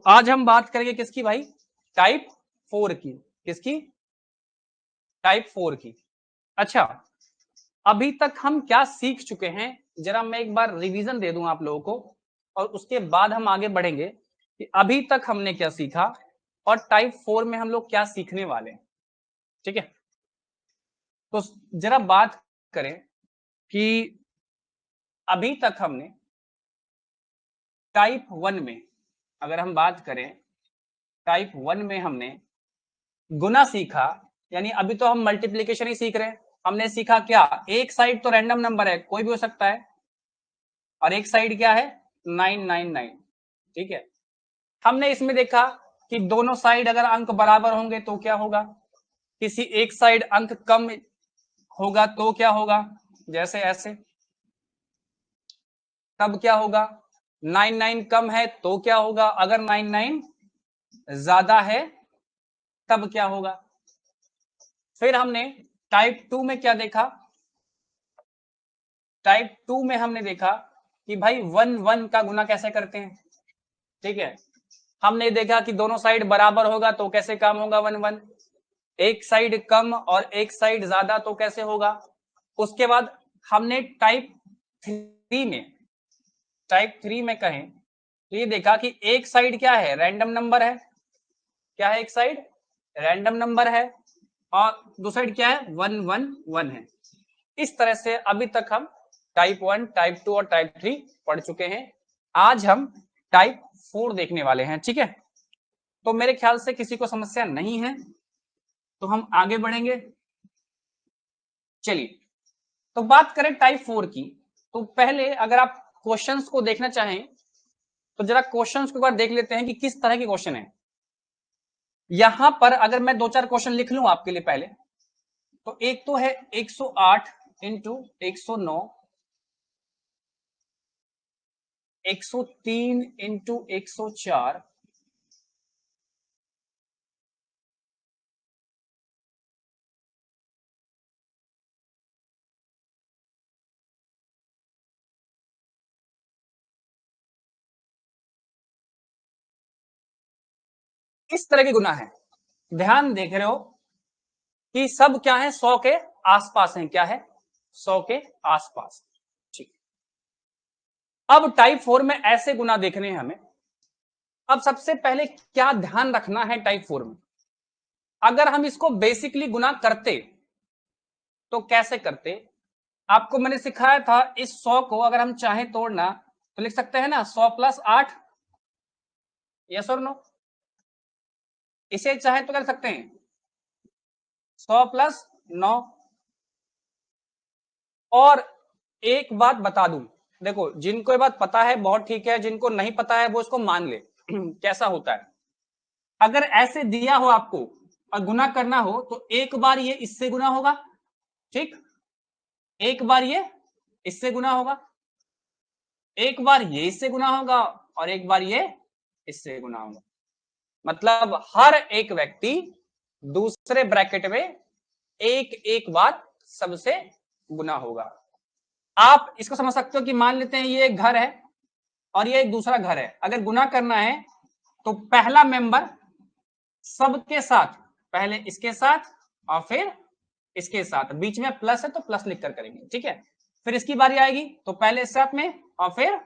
आज हम बात करेंगे किसकी भाई? टाइप 4 की। किसकी? टाइप 4 की। अच्छा, अभी तक हम क्या सीख चुके हैं, जरा मैं एक बार रिवीजन दे दूं आप लोगों को, और उसके बाद हम आगे बढ़ेंगे कि अभी तक हमने क्या सीखा और टाइप 4 में हम लोग क्या सीखने वाले हैं। ठीक है, तो जरा बात करें कि अभी तक हमने टाइप 1 में, अगर हम बात करें टाइप 1 में हमने गुना सीखा, यानी अभी तो हम मल्टीप्लीकेशन ही सीख रहे हैं। हमने सीखा क्या? एक साइड तो रैंडम नंबर है, कोई भी हो सकता है, और एक साइड क्या है? 999। ठीक है, हमने इसमें देखा कि दोनों साइड अगर अंक बराबर होंगे तो क्या होगा, किसी एक साइड अंक कम होगा तो क्या होगा, जैसे ऐसे, तब क्या होगा? 99 कम है तो क्या होगा, अगर 99 ज्यादा है तब क्या होगा। फिर हमने टाइप 2 में क्या देखा? टाइप 2 में हमने देखा कि भाई 1 1 का गुना कैसे करते हैं। ठीक है, हमने देखा कि दोनों साइड बराबर होगा तो कैसे काम होगा 1 1, एक साइड कम और एक साइड ज्यादा तो कैसे होगा। उसके बाद हमने टाइप 3 में, टाइप 3 में कहें तो ये देखा कि एक साइड क्या है? रैंडम नंबर है। क्या है? एक साइड रैंडम नंबर है और दूसरी साइड क्या है? 1 1 1 है। इस तरह से अभी तक हम टाइप 1, टाइप 2 और टाइप 3 पढ़ चुके हैं। आज हम टाइप 4 देखने वाले हैं। ठीक है, तो मेरे ख्याल से किसी को समस्या नहीं है, तो हम आगे बढ़ेंगे। चलिए, तो बात करें टाइप 4 की, तो पहले अगर आप क्वेश्चंस को देखना चाहें तो जरा क्वेश्चंस को एक बार देख लेते हैं कि किस तरह के क्वेश्चन है। यहां पर अगर मैं 2-4 क्वेश्चन लिख लूं आपके लिए पहले, तो एक तो है 108 इंटू 109, 103 इंटू 104, इस तरह के गुना है। ध्यान देख रहे हो कि सब क्या है? 100 के आसपास हैं। क्या है? 100 के आसपास। ठीक, अब टाइप 4 में ऐसे गुना देखने हैं हमें। अब सबसे पहले क्या ध्यान रखना है टाइप 4 में, अगर हम इसको बेसिकली गुना करते तो कैसे करते, आपको मैंने सिखाया था। इस 100 को अगर हम चाहें तोड़ना तो लिख सकते हैं ना, 100 प्लस 8। यस और नो? इसे चाहे तो कर सकते हैं 100 प्लस 9। और एक बात बता दूं, देखो जिनको ये बात पता है बहुत ठीक है, जिनको नहीं पता है वो इसको मान ले। कैसा होता है, अगर ऐसे दिया हो आपको और गुना करना हो तो एक बार ये इससे गुना होगा। ठीक, एक बार ये इससे गुना होगा, एक बार ये इससे गुना होगा, और एक बार ये इससे गुना होगा। मतलब हर एक व्यक्ति दूसरे ब्रैकेट में एक एक बार सबसे गुना होगा। आप इसको समझ सकते हो कि मान लेते हैं ये एक घर है और ये एक दूसरा घर है, अगर गुना करना है तो पहला मेंबर सबके साथ, पहले इसके साथ और फिर इसके साथ, बीच में प्लस है तो प्लस लिखकर करेंगे। ठीक है, फिर इसकी बारी आएगी तो पहले इस साथ में और फिर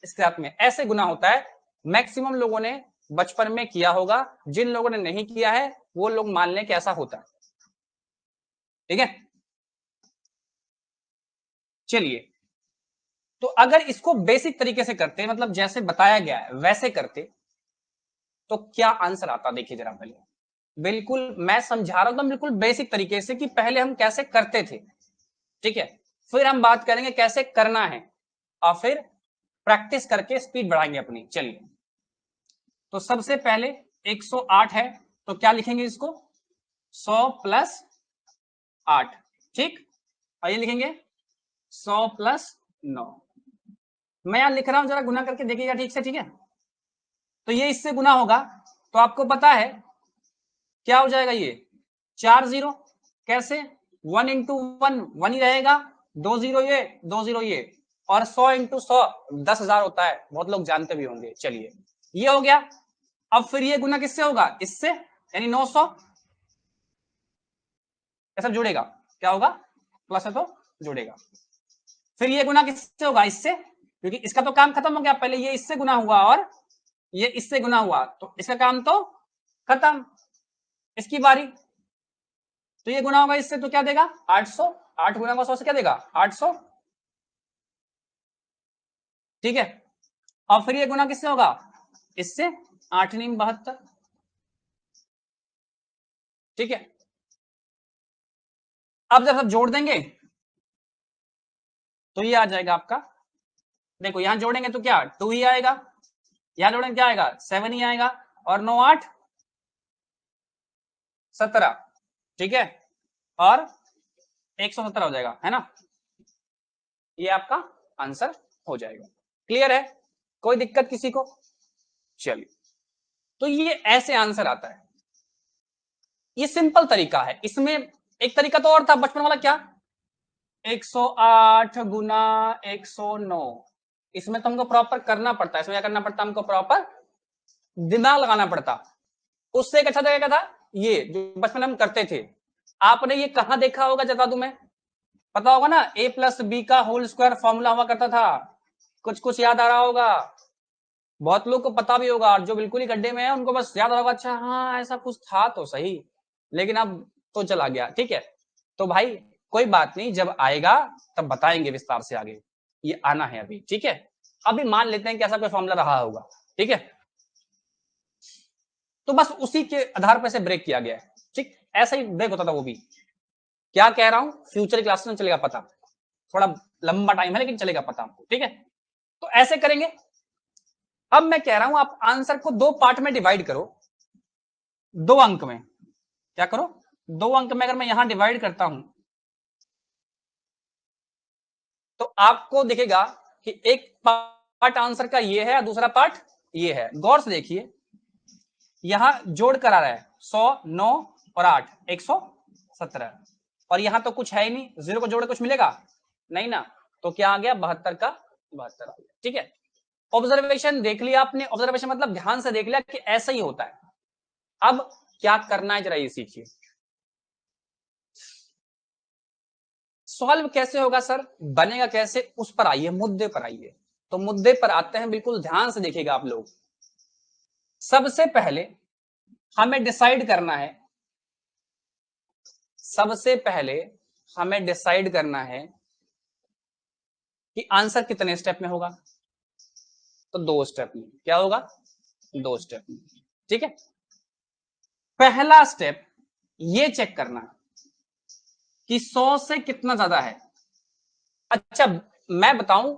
इसके साथ में, ऐसे गुना होता है। मैक्सिमम लोगों ने बचपन में किया होगा, जिन लोगों ने नहीं किया है वो लोग मान लें कि ऐसा होता है। ठीक है, चलिए, तो अगर इसको बेसिक तरीके से करते, मतलब जैसे बताया गया है वैसे करते, तो क्या आंसर आता देखिए जरा पहले। बिल्कुल मैं समझा रहा हूं बिल्कुल बेसिक तरीके से कि पहले हम कैसे करते थे। ठीक है, फिर हम बात करेंगे कैसे करना है और फिर प्रैक्टिस करके स्पीड बढ़ाएंगे अपनी। चलिए, तो सबसे पहले 108 है तो क्या लिखेंगे इसको? 100 प्लस 8। ठीक, और ये लिखेंगे 100 प्लस 9। मैं यहां लिख रहा हूं, जरा गुना करके देखिएगा ठीक से। ठीक है, तो ये इससे गुना होगा तो आपको पता है क्या हो जाएगा, ये 4 0। कैसे? 1 इंटू 1 1 ही रहेगा, 2 0 ये 2 0 ये, और 100 इंटू 100 10,000 होता है, बहुत लोग जानते भी होंगे। चलिए, ये हो गया। अब फिर ये गुना किससे होगा, इससे, यानी 900, ये सब जुड़ेगा, क्या होगा, प्लस है तो जुड़ेगा। फिर ये गुना किससे होगा, इससे, क्योंकि इसका तो काम खत्म हो गया, पहले ये इससे गुना हुआ और ये इससे गुना हुआ, तो इसका काम तो खत्म, इसकी बारी। तो ये गुना होगा इससे, तो क्या देगा, 800, 8 गुना का 100 से क्या देगा, 800, ठीक है। और फिर ये गुना किससे होगा, इससे, 8 9 72, ठीक है। अब जब सब जोड़ देंगे तो ये आ जाएगा आपका, देखो यहां जोड़ेंगे तो क्या 2 ही आएगा, यहां जोड़ेंगे क्या आएगा 7 ही आएगा, और 9 8 17, ठीक है, और 117 हो जाएगा, है ना। ये आपका आंसर हो जाएगा। क्लियर है, कोई दिक्कत किसी को, चलिए। तो ये ऐसे आंसर आता है, ये सिंपल तरीका है। इसमें एक तरीका तो और था बचपन वाला, क्या 108 गुना 109, इसमें तो हमको प्रॉपर करना पड़ता है, इसमें क्या करना पड़ता है, हमको प्रॉपर दिमाग लगाना पड़ता। उससे एक अच्छा तरीका था ये जो बचपन में हम करते थे। आपने ये कहां देखा होगा, बता दूं मैं, पता होगा ना, a प्लस बी का होल स्क्वायर फॉर्मूला हुआ करता था, कुछ कुछ याद आ रहा होगा, बहुत लोग को पता भी होगा, और जो बिल्कुल ही गड्ढे में है उनको बस याद आ रहा होगा, अच्छा हाँ ऐसा कुछ था तो सही, लेकिन अब तो चला गया, ठीक है। तो भाई कोई बात नहीं, जब आएगा तब बताएंगे विस्तार से आगे, ये आना है अभी, ठीक है। अभी मान लेते हैं कि ऐसा कोई फॉर्मूला रहा होगा, ठीक है। तो बस उसी के आधार पर से ब्रेक किया गया है, ठीक, ऐसा ही ब्रेक होता था वो भी। क्या कह रहा हूं, फ्यूचर क्लास में चलेगा पता, थोड़ा लंबा टाइम है लेकिन चलेगा पता हमको, ठीक है। तो ऐसे करेंगे। अब मैं कह रहा हूं आप आंसर को 2 पार्ट में डिवाइड करो, 2 अंक में, क्या करो, 2 अंक में अगर मैं यहां डिवाइड करता हूं तो आपको दिखेगा कि एक पार्ट आंसर का ये है, दूसरा पार्ट ये है। गौर से देखिए, यहां जोड़ कर आ रहा है 100 9 और 8 117, और यहां तो कुछ है ही नहीं, जीरो को जोड़ कुछ मिलेगा नहीं ना, तो क्या आ गया 72 का 72 आ गया, ठीक है। ऑब्जर्वेशन देख लिया आपने, ऑब्जर्वेशन मतलब ध्यान से देख लिया कि ऐसा ही होता है। अब क्या करना है जरा ये सीखिए। सॉल्व कैसे होगा सर, बनेगा कैसे, उस पर आइए, मुद्दे पर आइए। तो मुद्दे पर आते हैं, बिल्कुल ध्यान से देखिएगा आप लोग। सबसे पहले हमें डिसाइड करना है, सबसे पहले हमें डिसाइड करना है कि आंसर कितने स्टेप में होगा। तो 2 स्टेप में, क्या होगा, 2 स्टेप में, ठीक है। पहला स्टेप ये चेक करना कि 100 से कितना ज्यादा है। अच्छा मैं बताऊं,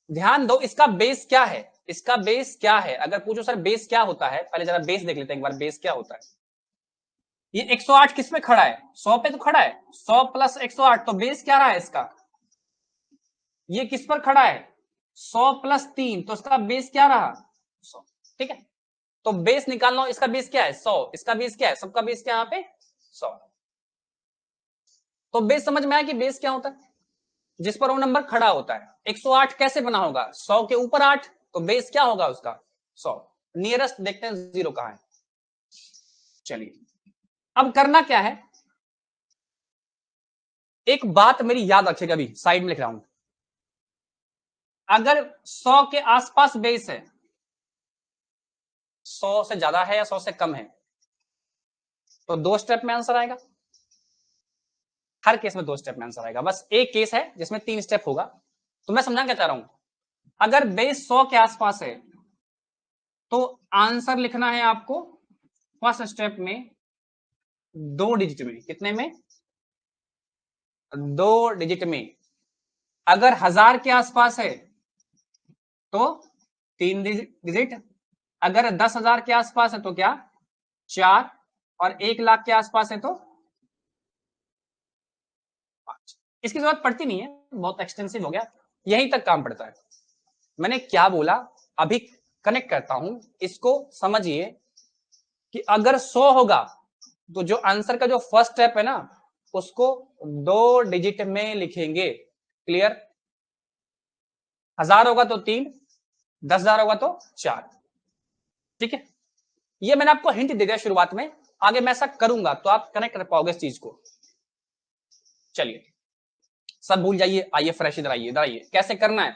ध्यान दो, इसका बेस क्या है, इसका बेस क्या है, अगर पूछो सर बेस क्या होता है, पहले जरा बेस देख लेते हैं एक बार, बेस क्या होता है। ये 108 किस पे खड़ा है, 100 पे तो खड़ा है, 100 प्लस 108, तो बेस क्या रहा है इसका, ये किस पर खड़ा है, 100 प्लस 3, तो इसका बेस क्या रहा, 100, ठीक है। तो बेस निकालना हो, इसका बेस क्या है 100, इसका बेस क्या है, सबका बेस क्या यहाँ पे 100। तो बेस समझ में आया कि बेस क्या होता है, जिस पर वो नंबर खड़ा होता है। 108 कैसे बना होगा, 100 के ऊपर 8, तो बेस क्या होगा उसका 100। नियरेस्ट देखते हैं जीरो कहां है। चलिए अब करना क्या है, एक बात मेरी याद रखिएगा, अभी साइड में लिख रहा हूं, अगर 100 के आसपास बेस है, 100 से ज्यादा है या 100 से कम है, तो 2 स्टेप में आंसर आएगा। हर केस में 2 स्टेप में आंसर आएगा, बस एक केस है जिसमें 3 स्टेप होगा। तो मैं समझाना क्या चाह रहा हूं, अगर बेस 100 के आसपास है तो आंसर लिखना है आपको फर्स्ट स्टेप में 2 डिजिट में, कितने में, 2 डिजिट में। अगर 1000 के आसपास है तो 3 डिजिट, अगर 10,000 के आसपास है तो क्या 4, और 1,00,000 के आसपास है तो 5। इसकी जरूरत पड़ती नहीं है, बहुत एक्सटेंसिव हो गया, यहीं तक काम पड़ता है। मैंने क्या बोला अभी कनेक्ट करता हूं, इसको समझिए कि अगर 100 होगा तो जो आंसर का जो फर्स्ट स्टेप है ना उसको 2 डिजिट में लिखेंगे। क्लियर, 1000 होगा तो 3, 10,000 होगा तो 4। ठीक है, ये मैंने आपको हिंट दे दिया शुरुआत में, आगे मैं ऐसा करूंगा तो आप कनेक्ट कर पाओगे इस चीज को। चलिए सब भूल जाइए, आइए फ्रेश इधर आइए, इधर आइए, कैसे करना है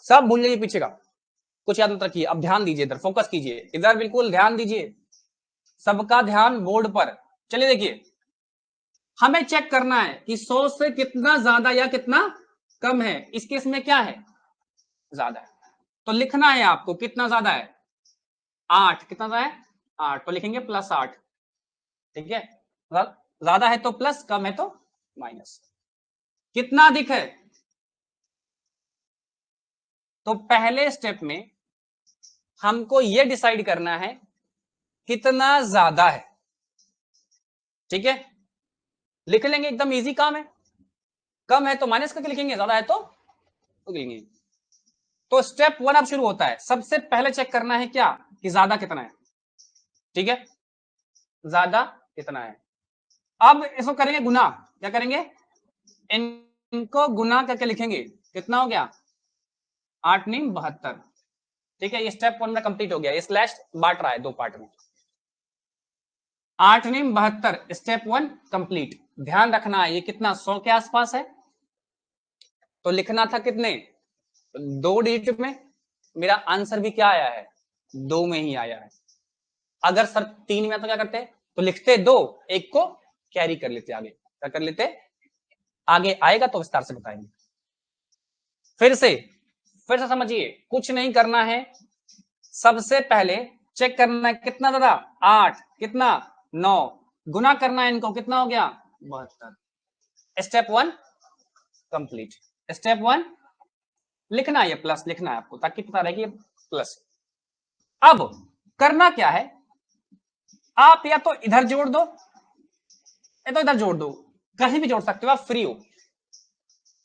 सब भूल जाइए, पीछे का कुछ याद मत रखिए, अब ध्यान दीजिए, इधर फोकस कीजिए, इधर बिल्कुल ध्यान दीजिए, सबका ध्यान बोर्ड पर। चलिए देखिए, हमें चेक करना है कि 100 से कितना ज्यादा या कितना कम है, इस केस में क्या है, ज्यादा है, तो लिखना है आपको कितना ज्यादा है, 8, कितना ज्यादा है 8, तो लिखेंगे +8, ठीक है, ज्यादा है तो प्लस, कम है तो माइनस। कितना अधिक है, तो पहले स्टेप में हमको यह डिसाइड करना है कितना ज्यादा है, ठीक है, लिख लेंगे, एकदम इजी काम है, कम है तो माइनस करके लिखेंगे, ज्यादा है तो लिखेंगे। तो स्टेप 1 अब शुरू होता है, सबसे पहले चेक करना है क्या, कि ज्यादा कितना है, ठीक है, ज्यादा कितना है। अब इसको करेंगे गुना, क्या करेंगे, इनको गुना करके लिखेंगे, कितना हो गया 8 9 72, ठीक है, ये स्टेप 1 में कंप्लीट हो गया, ये स्लैश बांट रहा है दो पार्ट में, 8 9 72, स्टेप 1 कंप्लीट। ध्यान रखना है ये कितना 100 के आसपास है, तो लिखना था कितने 2 डिजिट में, मेरा आंसर भी क्या आया है 2 में ही आया है। अगर सर 3 में तो क्या करते, तो लिखते 2, एक को कैरी कर लेते, आगे क्या कर लेते, आगे आएगा तो विस्तार से बताएंगे। फिर से समझिए, कुछ नहीं करना है, सबसे पहले चेक करना है कितना ज्यादा 8, कितना 9, गुना करना है इनको, कितना हो गया 72। Step 1 complete. स्टेप 1 लिखना है, ये प्लस लिखना है आपको ताकि पता रहे कि ये प्लस। अब करना क्या है, आप या तो इधर जोड़ दो या तो इधर जोड़ दो, कहीं भी जोड़ सकते हो, आप फ्री हो।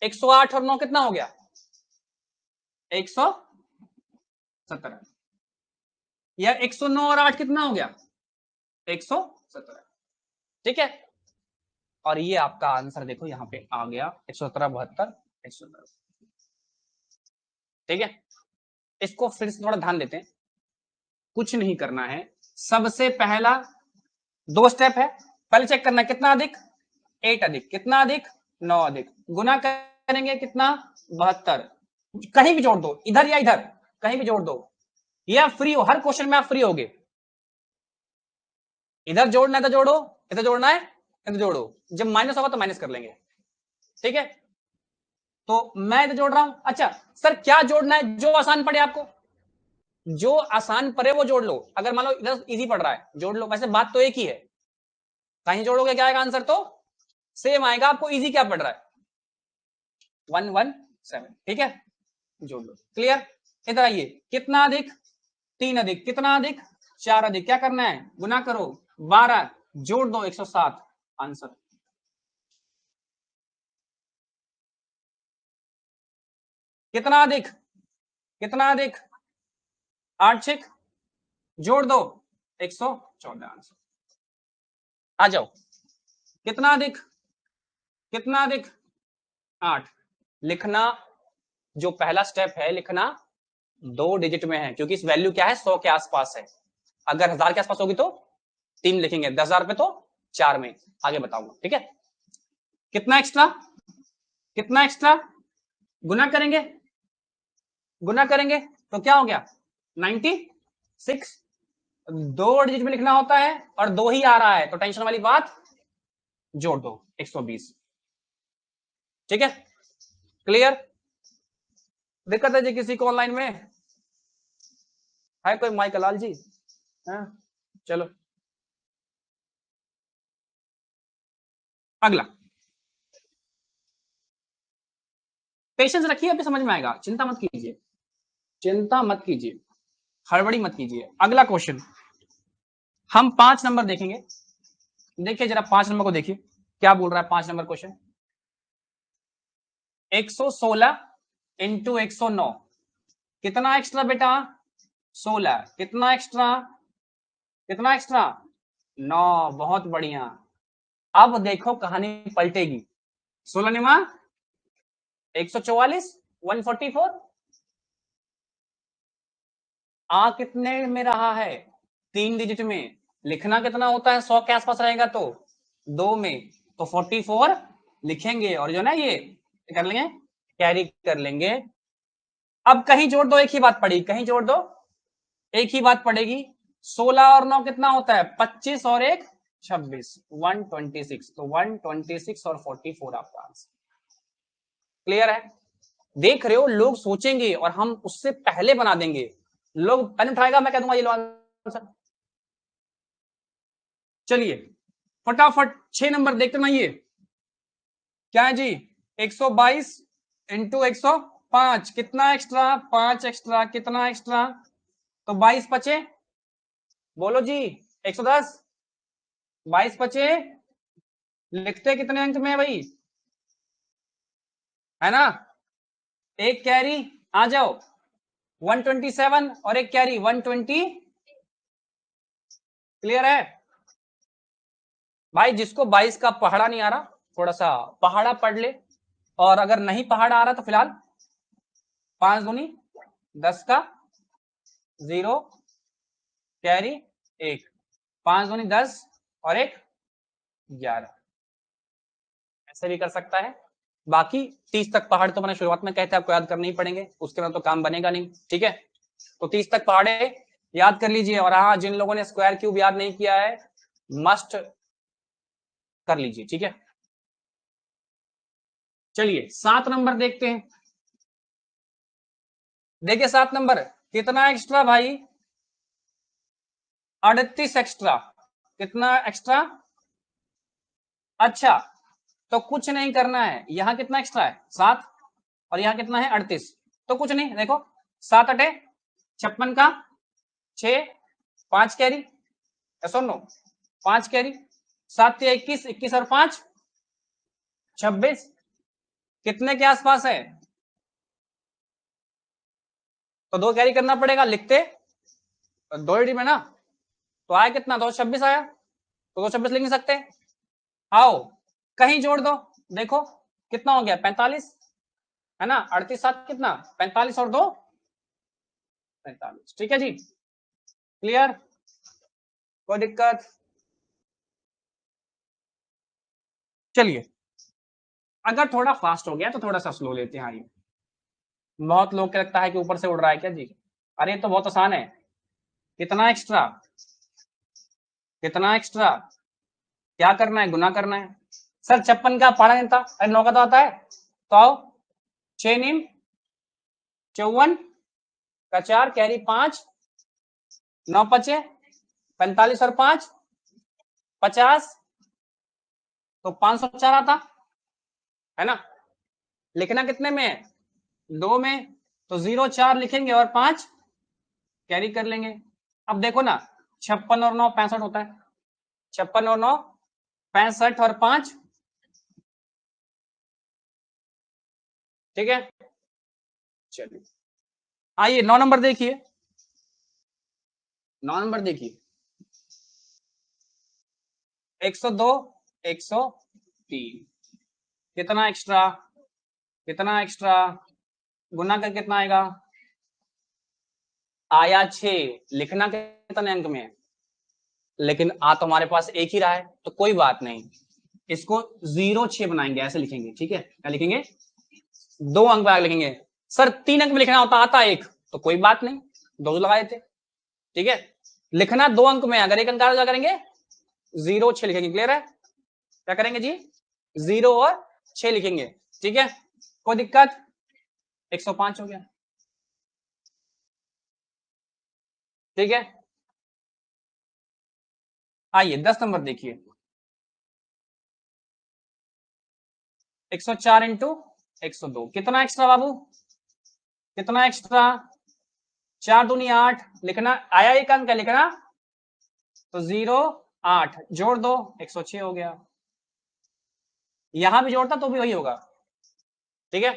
108 और 9 कितना हो गया 117, या 109 और 8 कितना हो गया 117, ठीक है, और ये आपका आंसर देखो यहां पे आ गया 117 72 117, ठीक है। इसको फिर से थोड़ा ध्यान देते हैं, कुछ नहीं करना है, सबसे पहला 2 स्टेप है, पहले चेक करना है कितना अधिक 8 अधिक, कितना अधिक 9 अधिक, गुना करेंगे कितना 72, कहीं भी जोड़ दो, इधर या इधर कहीं भी जोड़ दो, ये आप फ्री हो, हर क्वेश्चन में आप फ्री होगे, इधर जोड़ना है तो जोड़ो, इधर जोड़ना है इधर जोड़ो, जब माइनस होगा तो माइनस कर लेंगे, ठीक है। तो मैं इधर जोड़ रहा हूं, अच्छा सर क्या जोड़ना है, जो आसान पड़े आपको, जो आसान पड़े वो जोड़ लो, अगर मान लो इधर इजी पड़ रहा है जोड़ लो, वैसे बात तो एक ही है, कहीं जोड़ोगे क्या आएगा आंसर तो सेम आएगा, आपको इजी क्या पड़ रहा है 117, ठीक है, जोड़ लो, क्लियर। इधर आइए, कितना अधिक 3 अधिक, कितना अधिक 4 अधिक, क्या करना है गुना करो 12, जोड़ दो 107, आंसर। कितना अधिक, कितना अधिक 8 6, जोड़ दो 114, आंसर। आ जाओ, कितना अधिक, कितना अधिक 8, लिखना, जो पहला स्टेप है लिखना 2 डिजिट में है, क्योंकि इस वैल्यू क्या है 100 के आसपास है, अगर 1000 के आसपास होगी तो 3 लिखेंगे, 10,000 पे तो 4 में, आगे बताऊंगा, ठीक है। कितना एक्स्ट्रा, कितना एक्स्ट्रा, गुना करेंगे, गुना करेंगे तो क्या हो गया 96, 2 डिजिट में लिखना होता है और 2 ही आ रहा है, तो टेंशन वाली बात, जोड़ दो 120, ठीक है, क्लियर। दिक्कत है जी किसी को ऑनलाइन में, है कोई माइक लाल जी, हाँ चलो अगला, पेशेंस रखिए, अभी समझ में आएगा, चिंता मत कीजिए, चिंता मत कीजिए, हड़बड़ी मत कीजिए। अगला क्वेश्चन हम 5 नंबर देखेंगे, देखिए जरा 5 नंबर को देखिए क्या बोल रहा है 5 नंबर क्वेश्चन, 116 इंटू 109, कितना एक्स्ट्रा बेटा 16, कितना एक्स्ट्रा, कितना एक्स्ट्रा 9, बहुत बढ़िया। अब देखो कहानी पलटेगी, 16 निमा 144 144, आ कितने में रहा है? 3 डिजिट में। लिखना कितना होता है 100 के आसपास रहेगा तो 2 में, तो 44 लिखेंगे और जो ना ये कर लेंगे, कैरी कर लेंगे। अब कहीं जोड़ दो, एक ही बात पड़ी, कहीं जोड़ दो एक ही बात पड़ेगी। 16 और 9 कितना होता है? 25 और 1 26, 126। तो 126 और 44 आपका आंसर। क्लियर है? देख रहे हो, लोग सोचेंगे और हम उससे पहले बना देंगे। लोग पेन उठाएगा, मैं कह दूंगा ये लो आंसर। चलिए फटाफट 6 नंबर देखते ना, ये क्या है जी? 122 इंटू 105, कितना एक्स्ट्रा? 5 एक्स्ट्रा, कितना एक्स्ट्रा? तो 22 बचे, बोलो जी। 110, 22 बचे, लिखते कितने अंक में है भाई? है ना? एक कैरी, आ जाओ, 127 और एक कैरी 120। क्लियर है भाई? जिसको 22 का पहाड़ा नहीं आ रहा, थोड़ा सा पहाड़ा पढ़ ले, और अगर नहीं पहाड़ा आ रहा तो फिलहाल 5 दूनी 10 का 0 कैरी 1, 5 दूनी 10 और 1 11, ऐसे भी कर सकता है। बाकी 30 तक पहाड़ तो मैंने शुरुआत में कहते आपको याद करने ही पड़ेंगे, उसके बाद तो काम बनेगा नहीं। ठीक है, तो 30 तक पहाड़े याद कर लीजिए। और हाँ, जिन लोगों ने स्क्वायर क्यूब याद नहीं किया है, मस्ट कर लीजिए। ठीक है, चलिए 7 नंबर देखते हैं। देखिए 7 नंबर कितना एक्स्ट्रा भाई? 38 एक्स्ट्रा। कितना एक्स्ट्रा? अच्छा, तो कुछ नहीं करना है। यहां कितना एक्स्ट्रा है? 7, और यहां कितना है? 38। तो कुछ नहीं, देखो 7 अटे 56 का 6, 5 कैरी, सुन लो 5 कैरी, 7 21, 21 और 5 26, कितने के आसपास है? तो 2 कैरी करना पड़ेगा, लिखते 2 में ना, तो आया कितना? 226 आया, तो 226 लिख नहीं सकते? आओ कहीं जोड़ दो, देखो कितना हो गया? 45, है ना? 38 7 कितना? 45 और 2 45। ठीक है जी, क्लियर? कोई दिक्कत? चलिए, अगर थोड़ा फास्ट हो गया तो थोड़ा सा स्लो लेते हैं। आइए, बहुत लोग को लगता है कि ऊपर से उड़ रहा है क्या जी? अरे ये तो बहुत आसान है। कितना एक्स्ट्रा? कितना एक्स्ट्रा? क्या करना है? गुना करना है। सर 56 का पढ़ा नहीं था, अरे 9 का तो आता है। तो आओ, 6 नीम 54 का 4 कैरी 5, 9 पचे 45 और 5 50, तो 504 आता है ना? लिखना कितने में है? 2 में, तो 0 4 लिखेंगे और 5 कैरी कर लेंगे। अब देखो ना, 56 और 9 65 होता है। 56 और 9 65 और 5, ठीक है। चलिए आइए 9 नंबर देखिए। 9 नंबर देखिए, 102 103, कितना एक्स्ट्रा? कितना एक्स्ट्रा? गुना कर कितना आएगा? आया 6। लिखना कितने अंक में? लेकिन आ तो हमारे पास एक ही रहा है, तो कोई बात नहीं, इसको 0 6 बनाएंगे, ऐसे लिखेंगे। ठीक है, क्या लिखेंगे? 2 अंक पे लिखेंगे। सर 3 अंक में लिखना होता, आता एक, तो कोई बात नहीं, 2 लगाए थे। ठीक है, लिखना 2 अंक में, अगर एक अंक क्या करेंगे? 0 6 लिखेंगे। क्लियर है? क्या करेंगे जी? 0 और 6 लिखेंगे। ठीक है, कोई दिक्कत? 105 हो गया। ठीक है, आइए 10 नंबर देखिए। 104 इंटू 102, कितना एक्स्ट्रा बाबू? कितना एक्स्ट्रा? 4 दूनी 8, लिखना आया एक अंक है, लिखना तो 0 8 जोड़ दो 106 हो गया। यहां भी जोड़ता तो भी वही होगा। ठीक है,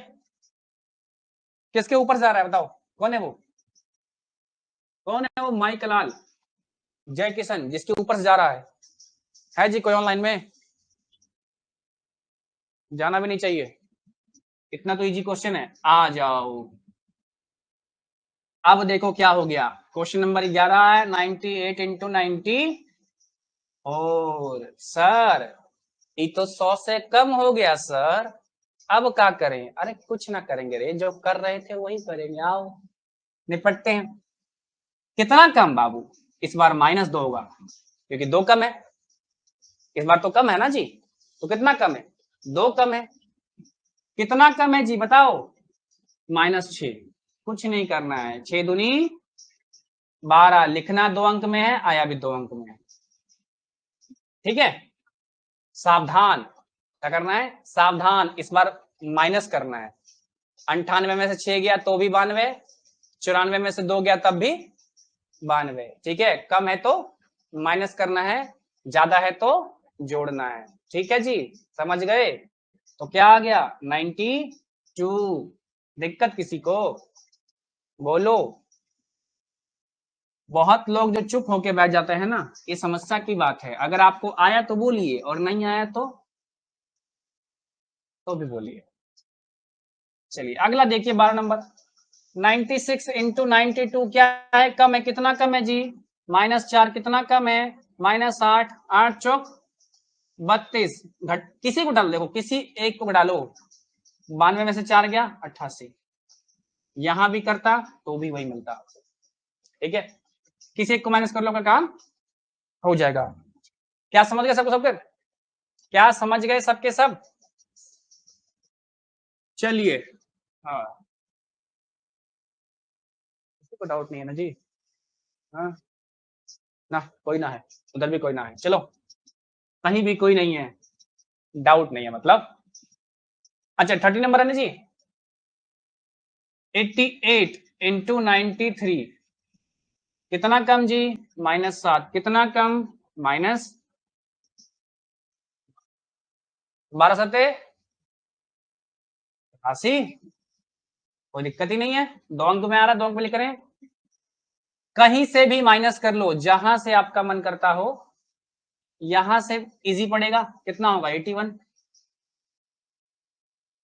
किसके ऊपर से आ रहा है बताओ? कौन है वो? कौन है वो? माइक लाल जय किशन, जिसके ऊपर से जा रहा है जी? कोई ऑनलाइन में? जाना भी नहीं चाहिए, इतना तो इजी क्वेश्चन है। आ जाओ, अब देखो क्या हो गया, क्वेश्चन नंबर 11 है 98 इंटू 90 और सर ये तो 100 से कम हो गया सर, अब क्या करें? अरे कुछ ना करेंगे रे, जो कर रहे थे वही करेंगे, आओ निपटते हैं। कितना कम बाबू? इस बार -2 होगा क्योंकि 2 कम है, इस बार तो कम है ना जी, तो कितना कम है? 2 कम है। कितना कम है जी बताओ? -6। कुछ नहीं करना है, 6 दूनी 12, लिखना 2 अंक में है, आया भी 2 अंक में है, ठीक है। सावधान, क्या करना है? सावधान, इस बार माइनस करना है। 98 में से 6 गया तो भी 92, 94 में से 2 गया तब भी 92, ठीक है। कम है तो माइनस करना है, ज्यादा है तो जोड़ना है, ठीक है जी, समझ गए? तो क्या आ गया? 92। दिक्कत किसी को? बोलो। बहुत लोग जो चुप होके बैठ जाते हैं ना, ये समस्या की बात है। अगर आपको आया तो बोलिए और नहीं आया तो भी बोलिए। चलिए अगला देखिए 12 नंबर। 96 इंटू 92 क्या है? कम है। कितना कम है जी? -4। कितना कम है? -8। 8 चौक 32, घट किसी को डालो, देखो किसी एक को डालो। 92 में से 4 गया 88, यहां भी करता तो भी वही मिलता, ठीक है। किसी एक को माइनस कर लो का काम हो जाएगा। क्या समझ गए सबको सबके? क्या समझ गए सबके सब? चलिए, हाँ किसी को डाउट नहीं है ना जी? हाँ ना, कोई ना है, उधर भी कोई ना है, चलो कहीं भी कोई नहीं है, डाउट नहीं है मतलब। अच्छा 30 नंबर है ना जी। 88 इंटू 93 कितना कम जी? -7। कितना कम? माइनस 12 सत्ते 80। कोई दिक्कत ही नहीं है, 2 अंक में आ रहा, 2 अंक में लिख रहे हैं। कहीं से भी माइनस कर लो, जहां से आपका मन करता हो, यहां से इजी पड़ेगा। कितना होगा? 81।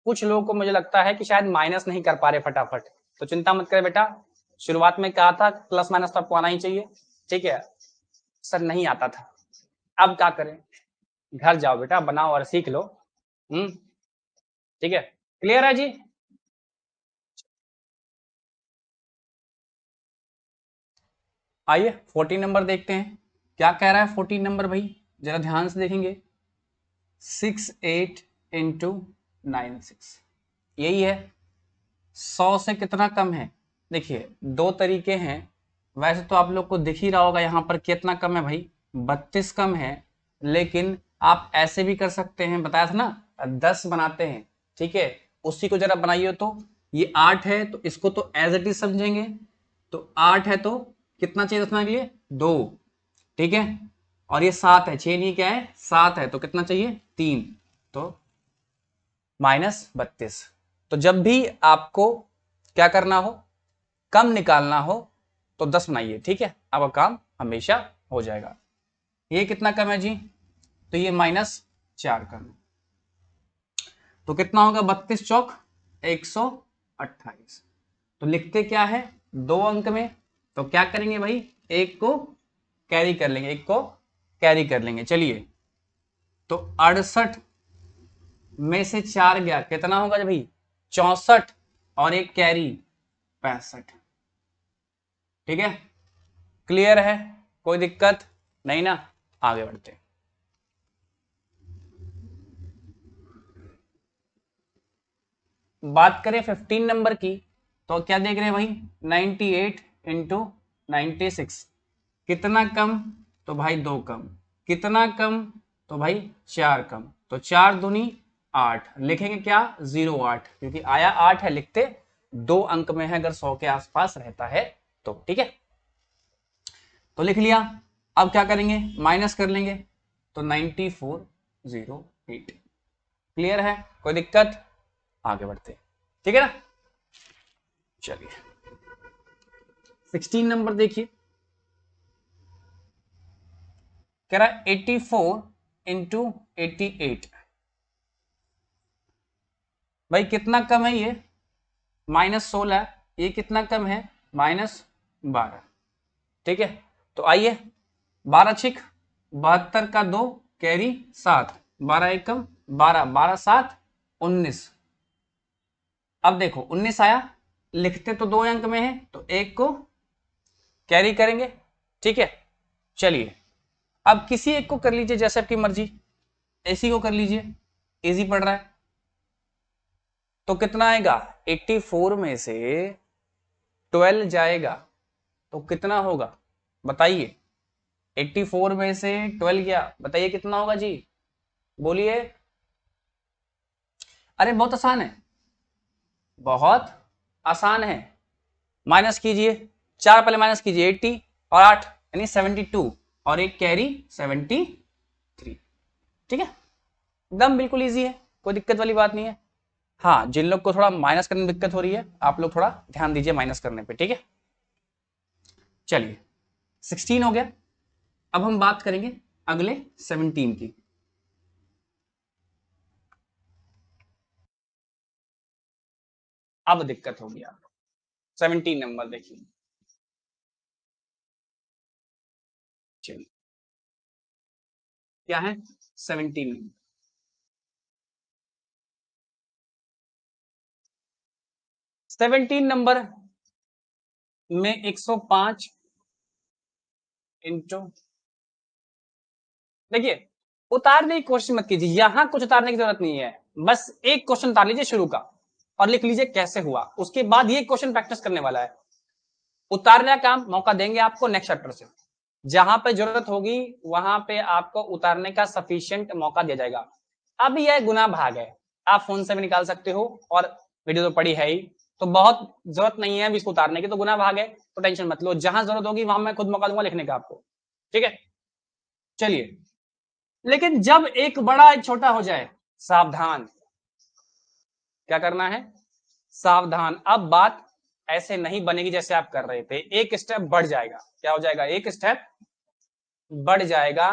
कुछ लोगों को मुझे लगता है कि शायद माइनस नहीं कर पा रहे फटाफट, तो चिंता मत करें बेटा। शुरुआत में कहा था प्लस माइनस तो आपको आना ही चाहिए, ठीक है। सर नहीं आता था, अब क्या करें? घर जाओ बेटा, बनाओ और सीख लो। ठीक है, क्लियर है जी? आइए 14 नंबर देखते हैं, क्या कह रहा है 14 नंबर भाई, जरा ध्यान से देखेंगे। 68 इंटू 96 यही है। 100 से कितना कम है? देखिए 2 तरीके हैं, वैसे तो आप लोग को दिख ही रहा होगा यहाँ पर कितना कम है भाई, 32 कम है। लेकिन आप ऐसे भी कर सकते हैं, बताया था ना 10 बनाते हैं, ठीक है। उसी को जरा बनाइए, तो ये 8 है तो इसको तो एज इट इज समझेंगे, तो 8 है तो कितना चाहिए रखने के लिए? 2, ठीक है। और ये 7 है, 6 नहीं क्या है? 7 है तो कितना चाहिए? 3, तो -32। तो जब भी आपको क्या करना हो, कम निकालना हो, तो 10 बनाइए, ठीक है, आपका काम हमेशा हो जाएगा। ये कितना कम है जी? तो ये -4 कम है, तो कितना होगा? 32 चौक 128। तो लिखते क्या है? 2 अंक में, तो क्या करेंगे भाई? एक को कैरी कर लेंगे, एक को कैरी कर लेंगे। चलिए, तो 68 में से 4 गया, कितना होगा भाई? 64, और एक कैरी 65, ठीक है। क्लियर है? कोई दिक्कत नहीं ना? आगे बढ़ते हैं। बात करें 15 नंबर की, तो क्या देख रहे हैं भाई? 98 इंटू 96 कितना कम? तो भाई 2 कम। कितना कम? तो भाई 4 कम। तो 4 दूनी 8, लिखेंगे क्या? 08, क्योंकि आया 8 है, लिखते 2 अंक में है अगर 100 के आसपास रहता है तो, ठीक है। तो लिख लिया। अब क्या करेंगे? माइनस कर लेंगे, तो 9408। क्लियर है? कोई दिक्कत? आगे बढ़ते, ठीक है ना। चलिए 16 नंबर देखिए, कह रहा है 84 इंटू 88। भाई कितना कम है ये? -16। ये कितना कम है? -12। ठीक है, तो आइए 12 छिक 72 का 2 कैरी 7, 12 एकम 12, 12 7 19। अब देखो 19 आया, लिखते तो 2 अंक में है तो एक को कैरी करेंगे। ठीक है, चलिए अब किसी एक को कर लीजिए जैसे आपकी मर्जी, इसी को कर लीजिए, इजी पड़ रहा है। तो कितना आएगा, 84 में से 12 जाएगा तो कितना होगा बताइए। 84 में से 12 गया, बताइए कितना होगा जी, बोलिए। अरे बहुत आसान है, बहुत आसान है। माइनस कीजिए, 4 पहले माइनस कीजिए, 80 और 8 यानी 72 और एक कैरी 73। ठीक है, एकदम बिल्कुल इजी है, कोई दिक्कत वाली बात नहीं है। हाँ, जिन लोग को थोड़ा माइनस करने में दिक्कत हो रही है आप लोग थोड़ा ध्यान दीजिए माइनस करने पे। ठीक है, चलिए 16 हो गया। अब हम बात करेंगे अगले 17 की। अब दिक्कत होगी आपको, 17 नंबर देखिए। चलिए क्या है 17 नंबर, 17 नंबर में 105 इंटू, देखिए उतारने की कोशिश मत कीजिए, यहां कुछ उतारने की जरूरत नहीं है, बस एक क्वेश्चन उतार लीजिए शुरू का और लिख लीजिए कैसे हुआ, उसके बाद ये क्वेश्चन प्रैक्टिस करने वाला है। उतारने का काम मौका देंगे आपको नेक्स्ट चैप्टर से, जहां पे जरूरत होगी वहां पे आपको उतारने का सफिशिएंट मौका दिया जाएगा। अब यह गुना भाग है, आप फोन से भी निकाल सकते हो और वीडियो तो पड़ी है ही, तो बहुत जरूरत नहीं है अभी इसको उतारने की, तो गुना भाग है तो टेंशन मत लो, जहां जरूरत होगी वहां मैं खुद मौका दूंगा लिखने का आपको। ठीक है, चलिए, लेकिन जब एक बड़ा एक छोटा हो जाए सावधान, क्या करना है, सावधान। अब बात ऐसे नहीं बनेगी जैसे आप कर रहे थे, एक स्टेप बढ़ जाएगा, क्या हो जाएगा, एक स्टेप बढ़ जाएगा,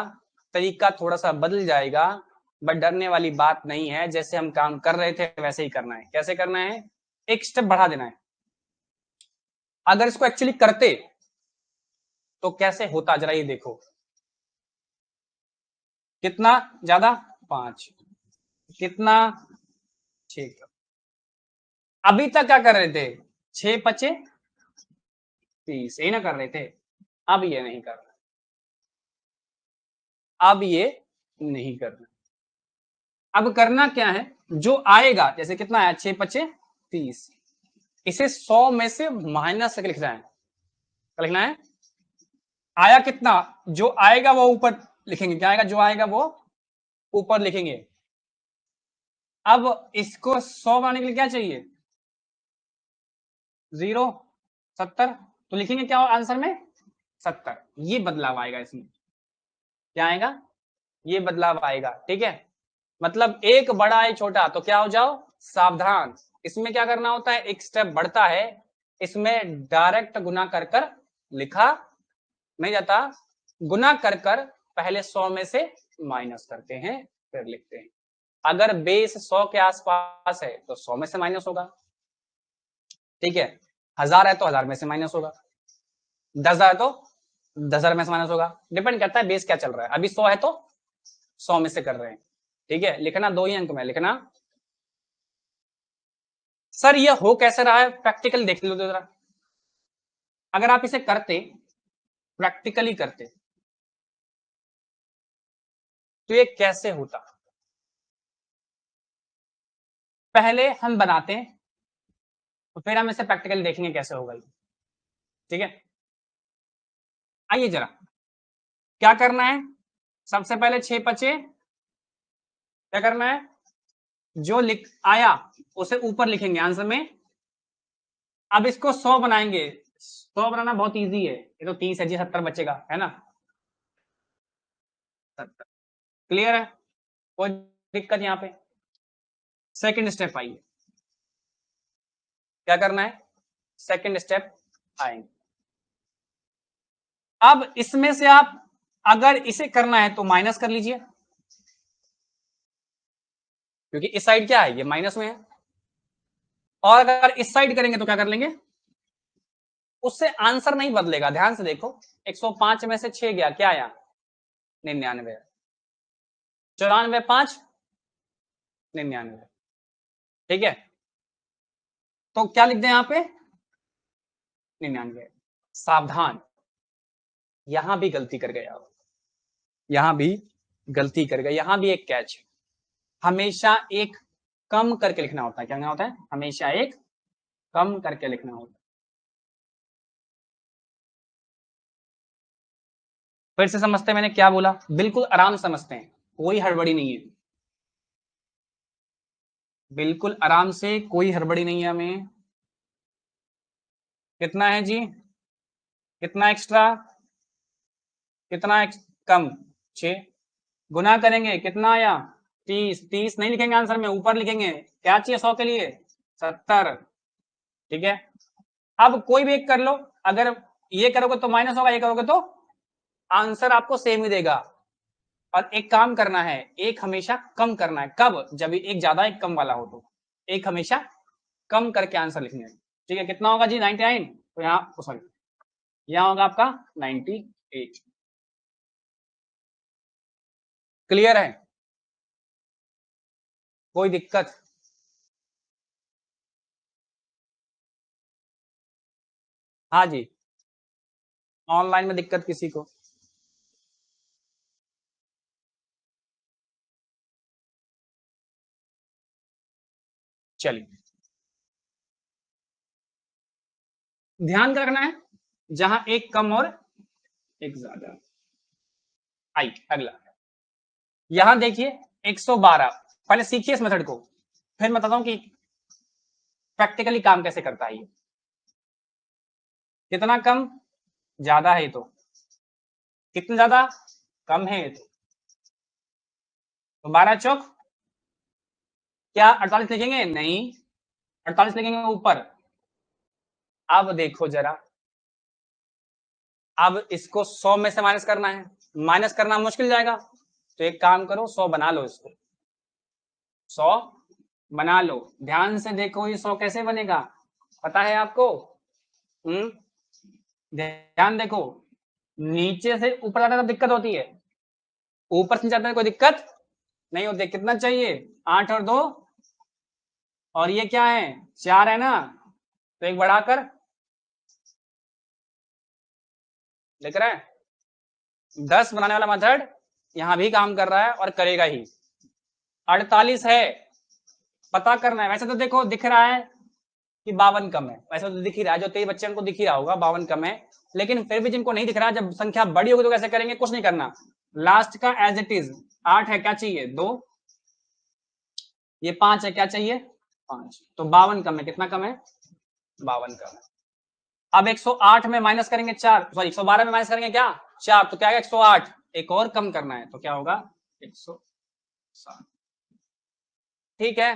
तरीका थोड़ा सा बदल जाएगा, बट डरने वाली बात नहीं है, जैसे हम काम कर रहे थे वैसे ही करना है। कैसे करना है, एक स्टेप बढ़ा देना है। अगर इसको एक्चुअली करते तो कैसे होता जरा ये देखो, कितना ज्यादा 5, कितना 6, अभी तक क्या कर रहे थे, 6 पचे 30, यही ना कर रहे थे। अब ये नहीं कर रहे, अब ये नहीं करना। अब करना क्या है, जो आएगा, जैसे कितना आया 6 पचे 30, इसे 100 में से माइनस करके लिखना है। क्या लिखना है, आया कितना, जो आएगा वो ऊपर लिखेंगे, क्या आएगा, जो आएगा वो ऊपर लिखेंगे। अब इसको 100 बनाने के लिए क्या चाहिए, 0 70, तो लिखेंगे क्या आंसर में 70। ये बदलाव आएगा इसमें, क्या आएगा, ये बदलाव आएगा। ठीक है, मतलब एक बड़ा है छोटा, तो क्या हो जाओ सावधान। इसमें क्या करना होता है, एक स्टेप बढ़ता है, इसमें डायरेक्ट गुना कर कर लिखा नहीं जाता, गुना कर कर पहले 100 में से माइनस करते हैं फिर लिखते हैं। अगर बेस 100 के आसपास है तो 100 में से माइनस होगा। ठीक है, 1000 है तो 1000 में से माइनस होगा, 10,000 है तो 10,000 में से माइनस होगा, डिपेंड करता है बेस क्या चल रहा है। अभी 100 है तो 100 में से कर रहे हैं। ठीक है, लिखना 2 ही अंक में लिखना। सर ये हो कैसे रहा है, प्रैक्टिकल देख लो जरा। अगर आप इसे करते, प्रैक्टिकली करते, तो ये कैसे होता, पहले हम बनाते हैं तो फिर हम इसे प्रैक्टिकली देखेंगे कैसे होगा। ठीक है, आइए जरा क्या करना है, सबसे पहले 6 पचे, क्या करना है, जो लिख आया उसे ऊपर लिखेंगे आंसर में। अब इसको 100 बनाएंगे, 100 बनाना बहुत इजी है, ये तो 30 है जी, 70 बचेगा है ना, 70। क्लियर है, कोई दिक्कत यहाँ पे। सेकंड स्टेप आइए, क्या करना है, सेकंड स्टेप आएंगे। अब इसमें से आप अगर इसे करना है तो माइनस कर लीजिए, क्योंकि इस साइड क्या है, ये माइनस में है, और अगर इस साइड करेंगे तो क्या कर लेंगे उससे आंसर नहीं बदलेगा। ध्यान से देखो, 105 में से 6 गया, क्या आया? 99। 94 5 99। ठीक है, तो क्या लिख दें यहाँ पे? 99। सावधान, यहां भी गलती कर गया, यहां भी गलती कर गया, यहां भी एक कैच है। हमेशा एक कम करके लिखना होता है। क्या लिखना होता है? हमेशा एक कम करके लिखना होता है। फिर से समझते हैं मैंने क्या बोला, बिल्कुल आराम समझते हैं, कोई हड़बड़ी नहीं है, बिल्कुल आराम से, कोई हड़बड़ी नहीं है हमें। कितना है जी? कितना एक्स्ट्रा? कितना कम? 6। गुना करेंगे, कितना आया? 30। 30 नहीं लिखेंगे आंसर में, ऊपर लिखेंगे। क्या चाहिए 100 के लिए? 70। ठीक है, अब कोई भी एक कर लो, अगर ये करोगे तो माइनस होगा, ये करोगे तो आंसर आपको सेम ही देगा। और एक काम करना है, एक हमेशा कम करना है। कब? जब एक ज्यादा एक कम वाला हो, तो एक हमेशा कम करके आंसर लिखने है। ठीक है, कितना होगा जी? 99। तो यहाँ सॉरी, यहाँ होगा आपका 98। क्लियर है? कोई दिक्कत? हाँ जी, ऑनलाइन में दिक्कत किसी को? चलिए, ध्यान क्या रखना है, जहां एक कम और एक ज्यादा। आई अगला, यहां देखिए 112। पहले सीखिए इस मेथड को, फिर मैं बताता हूं कि प्रैक्टिकली काम कैसे करता है ये। कितना कम? ज्यादा है तो। कितना ज्यादा? कम है तो। 12 चौक, क्या 48 लिखेंगे? नहीं, 48 लिखेंगे ऊपर। अब देखो जरा, अब इसको 100 में से माइनस करना है, माइनस करना मुश्किल जाएगा, तो एक काम करो, 100 बना लो इसको। 100 बना लो। ध्यान से देखो, ये 100 कैसे बनेगा, पता है आपको? ध्यान देखो, नीचे से ऊपर जाने में दिक्कत होती है, ऊपर से जाने में कोई दिक्कत नहीं होती। कितना चाहिए? 8 और 2, और ये क्या है? 4 है ना, तो एक बढ़ाकर, देख रहे हैं? 10 बनाने वाला मेथड यहां भी काम कर रहा है और करेगा ही। 48 है, पता करना है। वैसे तो देखो दिख रहा है कि 52 कम है, वैसे तो दिख ही रहा है, जो 23 बच्चे उनको दिख ही रहा होगा 52 कम है। लेकिन फिर भी जिनको नहीं दिख रहा, जब संख्या बड़ी होगी तो कैसे करेंगे? कुछ नहीं करना, लास्ट का एज इट इज। 8 है, क्या चाहिए? 2। ये 5 है, क्या चाहिए? 5। तो 52 कम है, कितना कम है? 52 कम है। अब 108 में माइनस करेंगे 4, सॉरी 112 में माइनस करेंगे क्या? 4, तो क्या है? 108। एक और कम करना है, तो क्या होगा? 107। ठीक है,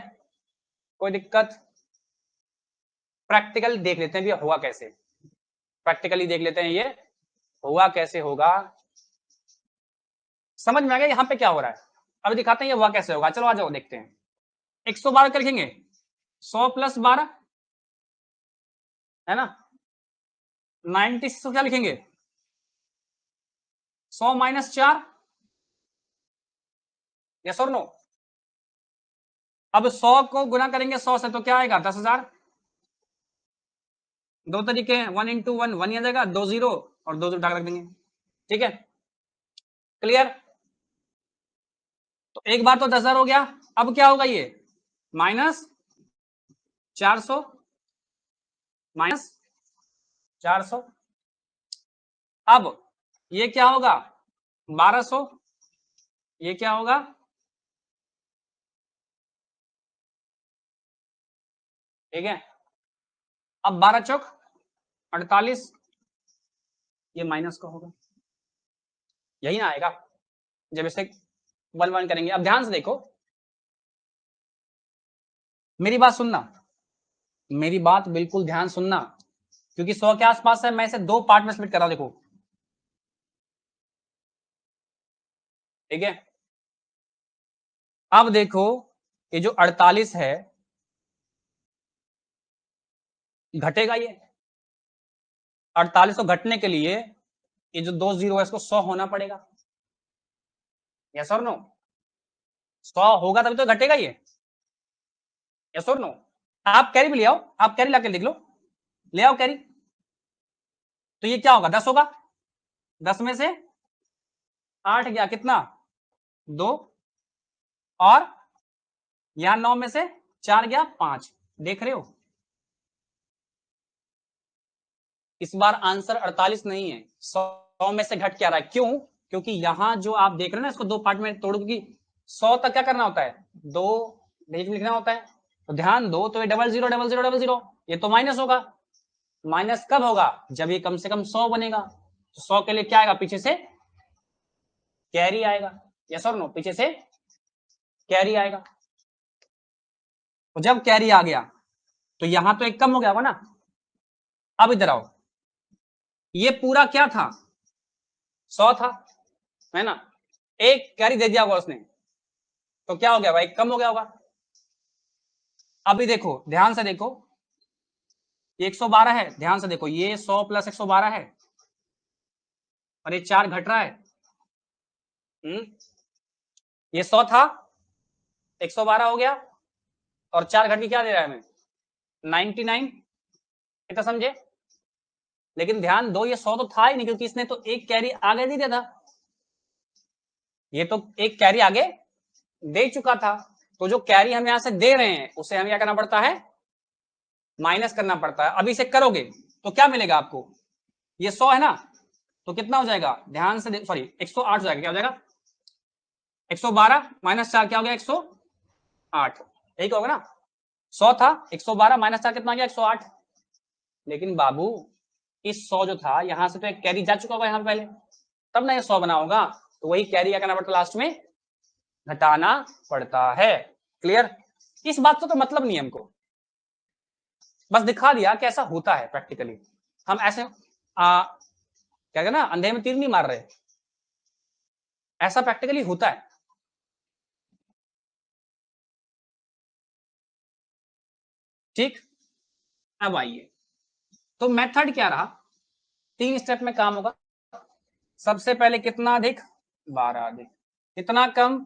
कोई दिक्कत? प्रैक्टिकल देख लेते हैं भी हुआ कैसे, प्रैक्टिकली देख लेते हैं ये हुआ कैसे होगा। समझ में आ गया यहाँ पे क्या हो रहा है? अब दिखाते हैं ये हुआ कैसे होगा। चलो आ जाओ देखते हैं। 112 कर लिखेंगे, 100 प्लस 12 है ना, 96 को क्या लिखेंगे? 100 माइनस 4, यस और नो? अब 100 को गुना करेंगे 100 से, तो क्या आएगा? 10,000। दो तरीके हैं, 1 इंटू 1 1 ही आ जाएगा, 2 0 और 2 उठा रख देंगे। ठीक है, क्लियर? तो एक बार तो 10,000 हो गया, अब क्या होगा? ये माइनस 400, माइनस 400। अब ये क्या होगा? 1200। ये क्या होगा? ठीक है, अब 12 चौक 48, ये माइनस का होगा, यही ना आएगा जब इसे 1 1 करेंगे। अब ध्यान से देखो, मेरी बात सुनना, मेरी बात बिल्कुल ध्यान सुनना, क्योंकि 100 के आसपास है। मैं इसे 2 पार्ट में स्प्लिट कर रहा हूं, देखो। ठीक है, अब देखो, ये जो 48 है, घटेगा ये? 48 को घटने के लिए ये जो 2 जीरो है इसको 100 होना पड़ेगा। यस और नो? 100 होगा तभी तो घटेगा ये। यस और नो? आप कैरी भी ले आओ, आप कैरी लाके लिख लो, ले आओ कैरी। तो ये क्या होगा? 10 होगा। 10 में से 8 गया, कितना? 2, और यहां 9 में से 4 गया, 5। देख रहे हो? इस बार आंसर 48 नहीं है, 100 में से घट क्या रहा है? क्यों? क्योंकि यहां जो आप देख रहे हो ना, इसको दो पार्ट में तोड़, क्योंकि 100 तक क्या करना होता है? 2 डिजिट लिखना होता है। तो ध्यान दो, तो ये 00 00 00, ये तो माइनस होगा। माइनस कब होगा? जब ये कम से कम 100 बनेगा। तो 100 के लिए क्या आएगा? पीछे से कैरी आएगा। यस और नो? पीछे से कैरी आएगा। तो जब कैरी आ गया तो यहां तो एक कम हो गया होगा ना। अब इधर आओ, ये पूरा क्या था? 100 था, है ना? एक कैरी दे दिया होगा उसने, तो क्या हो गया भाई? कम हो गया होगा। अभी देखो, ध्यान से देखो, ये 112 है, ध्यान से देखो, ये 100 प्लस 112 है, और ये 4 घट रहा है। ये 100 था, 112 हो गया, और 4 घट के क्या दे रहा है हमें? 99। इतना समझे? लेकिन ध्यान दो, ये 100 तो था ही नहीं, क्योंकि इसने तो एक कैरी आगे नहीं दिया था। ये तो एक कैरी आगे दे चुका था। तो जो कैरी हम यहां से दे रहे हैं उसे हमें क्या करना पड़ता है? माइनस करना पड़ता है। अभी से करोगे तो क्या मिलेगा आपको? ये 100 है ना, तो कितना हो जाएगा? ध्यान से, सॉरी, 108 हो जाएगा। क्या हो जाएगा? 112 माइनस 4 क्या हो गया? 108। यही होगा ना? 100 था, 112 माइनस 4 कितना गया? 108। लेकिन बाबू, इस 100 जो था यहां से तो एक कैरी जा चुका होगा यहां पहले, तब ना ये 100 बना होगा। तो वही कैरी क्या करना पड़ता है? लास्ट में घटाना पड़ता है। क्लियर? इस बात से तो मतलब नहीं हमको, बस दिखा दिया कि ऐसा होता है प्रैक्टिकली। हम ऐसे क्या कहना, अंधे में तीर नहीं मार रहे, ऐसा प्रैक्टिकली होता है। ठीक, अब आइए, तो मेथड क्या रहा? 3 स्टेप में काम होगा। सबसे पहले कितना अधिक? 12 अधिक। कितना कम?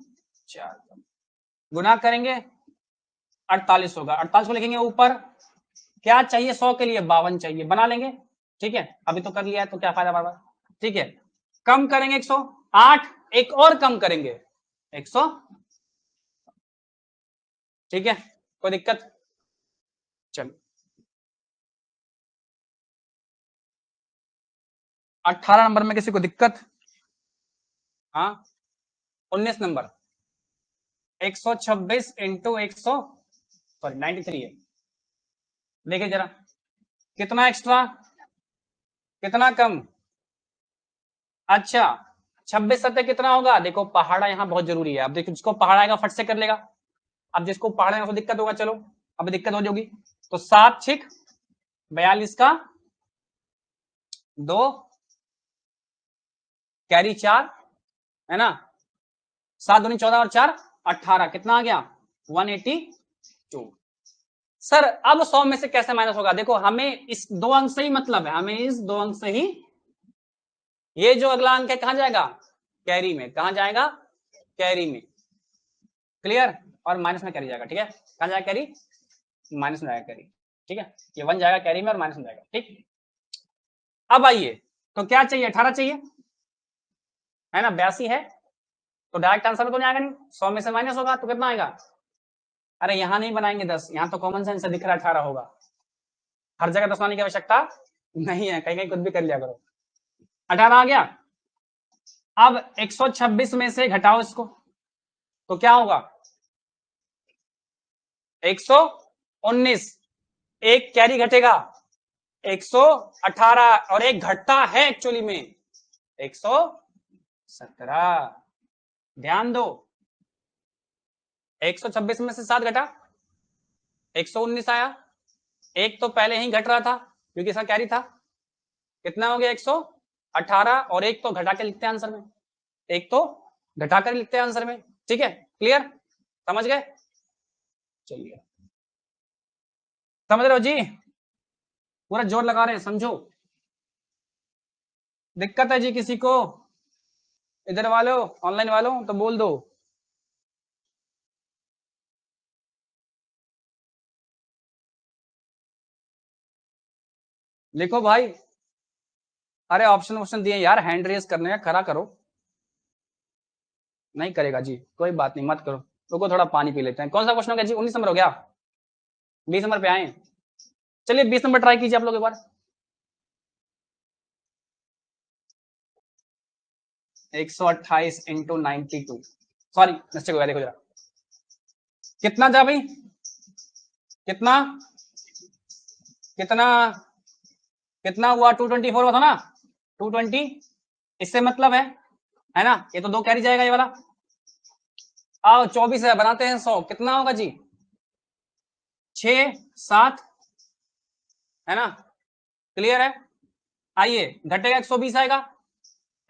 4 कम। गुना करेंगे, 48 होगा। 48 को लिखेंगे ऊपर। क्या चाहिए 100 के लिए? 52 चाहिए, बना लेंगे। ठीक है, अभी तो कर लिया है तो क्या फायदा बार बार। ठीक है, कम करेंगे 108, एक और कम करेंगे 100। ठीक है, कोई दिक्कत? चलो, 18 नंबर में किसी को दिक्कत? हाँ, 19 नंबर, 126 इंटू 100, सॉरी 93 है। देखिए जरा, कितना एक्स्ट्रा, कितना कम? अच्छा, 26 सत्ते कितना होगा? देखो पहाड़ा यहाँ बहुत जरूरी है। अब देखो, जिसको पहाड़ा आएगा फट से कर लेगा। अब जिसको पहाड़ा है उसको दिक्कत होगा, चलो अब दिक्कत हो जाएगी। तो 7 छिक 42 का 2, कैरी 4, है ना? 7 दूनी 14 और 4 18, कितना आ गया? 182। सर अब 100 में से कैसे माइनस होगा? देखो, हमें इस 2 अंक से ही मतलब है, हमें इस 2 अंक से ही, ये जो अगला अंक है कहां जाएगा? कैरी में। कहां जाएगा? कैरी में। क्लियर? और माइनस में कैरी जाएगा। ठीक है, कहां जाएगा? कैरी, माइनस में जाएगा कैरी। ठीक है, ये 1 जाएगा कैरी में और माइनस में जाएगा। ठीक, अब आइए, तो क्या चाहिए? 18 चाहिए, है ना? 82 है, तो डायरेक्ट आंसर में तो नहीं आएगा, नहीं 100 में से माइनस होगा तो कितना आएगा? अरे यहां नहीं बनाएंगे 10, यहां तो कॉमन सेंस से दिख रहा है 18 होगा। हर जगह 10 बनाने की आवश्यकता नहीं है, कहीं कहीं कुछ भी कर लिया करो। 18 आ गया। अब 126 में से घटाओ इसको, तो क्या होगा? 119। एक कैरी घटेगा, 118, और एक घटता है एक्चुअली में 117। ध्यान दो, 126 में से 7 घटा, 119 आया। एक तो पहले ही घट रहा था क्योंकि इसका कैरी था। कितना हो गया? 118, और एक तो घटा के लिखते हैं आंसर में, एक तो घटा कर लिखते हैं आंसर में। ठीक है, क्लियर? समझ गए? चलिए, समझ रहे हो जी? पूरा जोर लगा रहे हैं, समझो। दिक्कत है जी किसी को? इधर वालों, ऑनलाइन वालों, तो बोल दो। लिखो भाई। अरे ऑप्शन ऑप्शन दिए यार, हैंड रेस करने का, करा करो। नहीं करेगा जी, कोई बात नहीं, मत करो। रुको थोड़ा पानी पी लेते हैं। कौन सा क्वेश्चन हो गया जी? 19 नंबर हो गया? 20 नंबर पे आए? चलिए 20 नंबर ट्राई कीजिए आप लोग एक बार। 128 इंटू 92, सॉरी मिस्टेक हो गया, देखो जरा कितना जा भाई, कितना कितना कितना हुआ? 224 हुआ था ना, 220। इससे मतलब है ना, ये तो दो कैरी जाएगा ये वाला। आओ 24 है, बनाते हैं 100, कितना होगा जी? 6 7, है ना? क्लियर है? आइए, घटेगा 120 आएगा,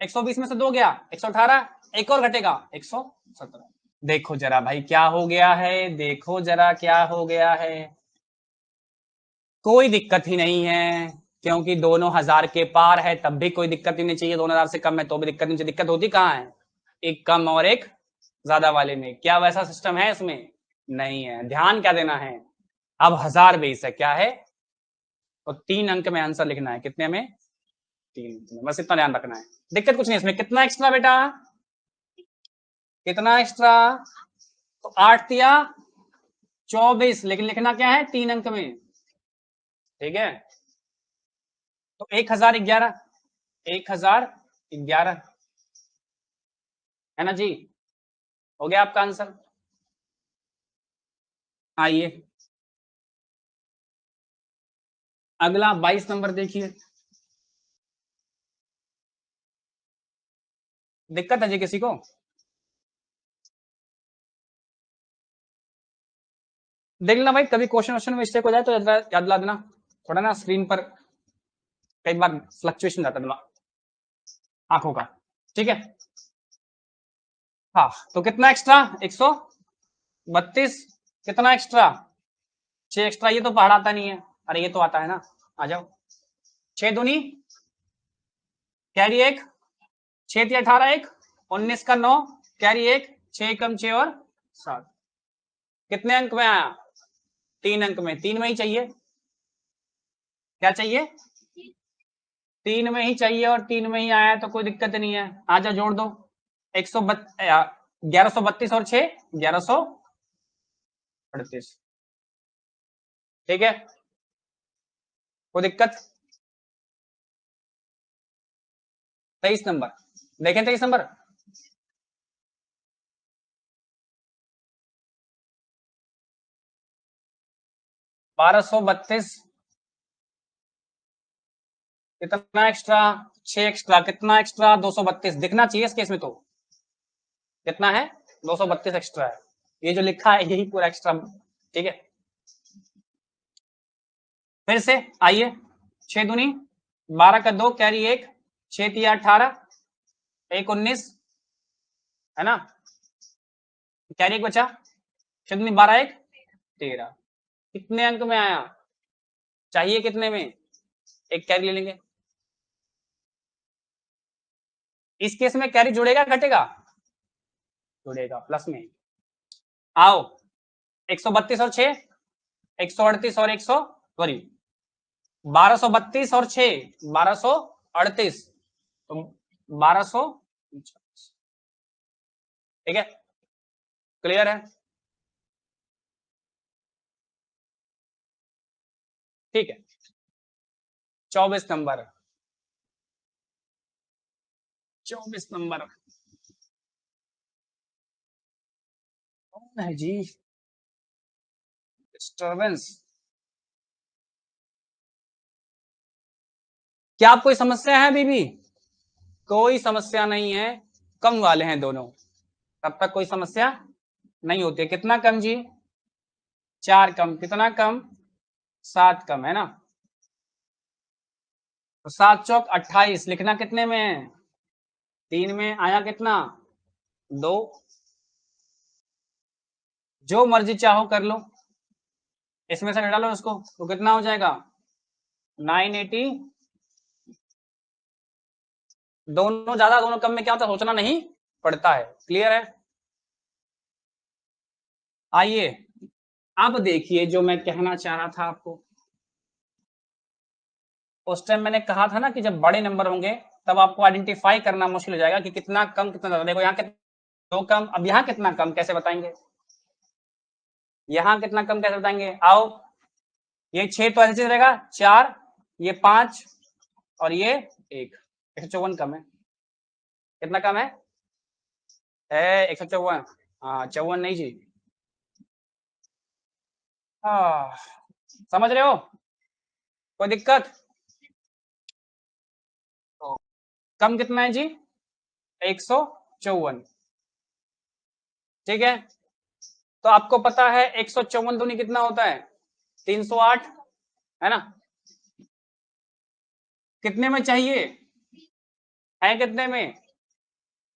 120 में से 2 गया 118, एक और घटेगा 117। देखो जरा भाई क्या हो गया है, देखो जरा क्या हो गया है। कोई दिक्कत ही नहीं है, क्योंकि दोनों 1000 के पार है, तब भी कोई दिक्कत ही नहीं चाहिए। 2000 से कम है तो भी दिक्कत नहीं चाहिए। दिक्कत होती कहाँ है? एक कम और एक ज्यादा वाले में। क्या वैसा सिस्टम है इसमें? नहीं है। ध्यान क्या देना है? अब 1000 बेस है, क्या है? तो 3 अंक में आंसर लिखना है। कितने में? 3 अंक में, बस इतना ध्यान रखना है। दिक्कत कुछ नहीं इसमें। कितना एक्स्ट्रा बेटा? कितना एक्स्ट्रा? तो 8 या 24, लेकिन लिखना क्या है? 3 अंक में। ठीक है, तो 1011, 1011 है ना जी? हो गया आपका आंसर। आइए अगला 22 नंबर देखिए। दिक्कत है जी किसी को? देख लेना भाई, कभी क्वेश्चन वोश्चन में मिस्टेक हो जाए तो याद दिला देना। थोड़ा ना स्क्रीन पर कई बार फ्लक्चुएशन रहता है आंखों का। ठीक है, हाँ तो कितना एक्स्ट्रा? 132। कितना एक्स्ट्रा? 6 एक्स्ट्रा। ये तो पहाड़ आता नहीं है, अरे ये तो आता है ना, आ जाओ। 6 दूनी कैरी 1, 6 या 18 1, 19 का 9 कैरी 1, 6 कम 6 और 7। कितने अंक में आया? 3 अंक में। 3 में ही चाहिए। क्या चाहिए? 3 में ही चाहिए, और 3 में ही आया तो कोई दिक्कत नहीं है। आजा जोड़ दो। 1132 और 6 1138। ठीक है, कोई दिक्कत? 23 नंबर देखें, 23 नंबर। बारह सौ बत्तीस। कितना एक्स्ट्रा? 6 एक्स्ट्रा। कितना एक्स्ट्रा? 232। दिखना चाहिए इस केस में तो। कितना है? 232 एक्स्ट्रा है। ये जो लिखा है यही पूरा एक्स्ट्रा। ठीक है, फिर से आइए। 6 दूनी 12 का 2 कैरी 1, 6 तिया 18, 1 19, है ना? कैरी 1 बचा, 6 दूनी 12 1 13। कितने अंक में आया? चाहिए कितने में? एक कैरी ले लेंगे। इस केस में कैरी जुड़ेगा घटेगा? जुड़ेगा, प्लस में। आओ 132 और 6, 138 और 100, सॉरी 1232 और 6 1238, तो 1200। ठीक है, क्लियर है? ठीक है, 24 नंबर। 24 नंबर कौन है जी? डिस्टर्बेंस। क्या आप कोई समस्या है बीबी? कोई समस्या नहीं है, कम वाले हैं दोनों, तब तक कोई समस्या नहीं होती है। कितना कम जी? 4 कम। कितना कम? 7 कम, है ना? तो 7 चौक 28। लिखना कितने में है? 3 में। आया कितना? 2। जो मर्जी चाहो कर लो, इसमें से घटा लो इसको, तो कितना हो जाएगा? 980 दोनों ज्यादा दोनों कम में क्या होता है, सोचना नहीं पड़ता है। क्लियर है? आइए अब देखिए जो मैं कहना चाह रहा था आपको, उस टाइम मैंने कहा था ना कि जब बड़े नंबर होंगे तब आपको आइडेंटिफाई करना मुश्किल हो जाएगा कि कितना कम कितना ज्यादा। देखो यहाँ कितना दो कम, अब यहाँ कितना कम कैसे बताएंगे, यहाँ कितना कम कैसे बताएंगे। आओ, ये 6 तो ऐसे रहेगा, 4 ये 5 और ये 1, 154 कम है। कितना कम है? 154। हाँ 54 नहीं जी। हाँ समझ रहे हो, कोई दिक्कत? तो कम कितना है जी? 154। ठीक है, तो आपको पता है 154 दूनी कितना होता है? 308, है ना? कितने में चाहिए? है कितने में?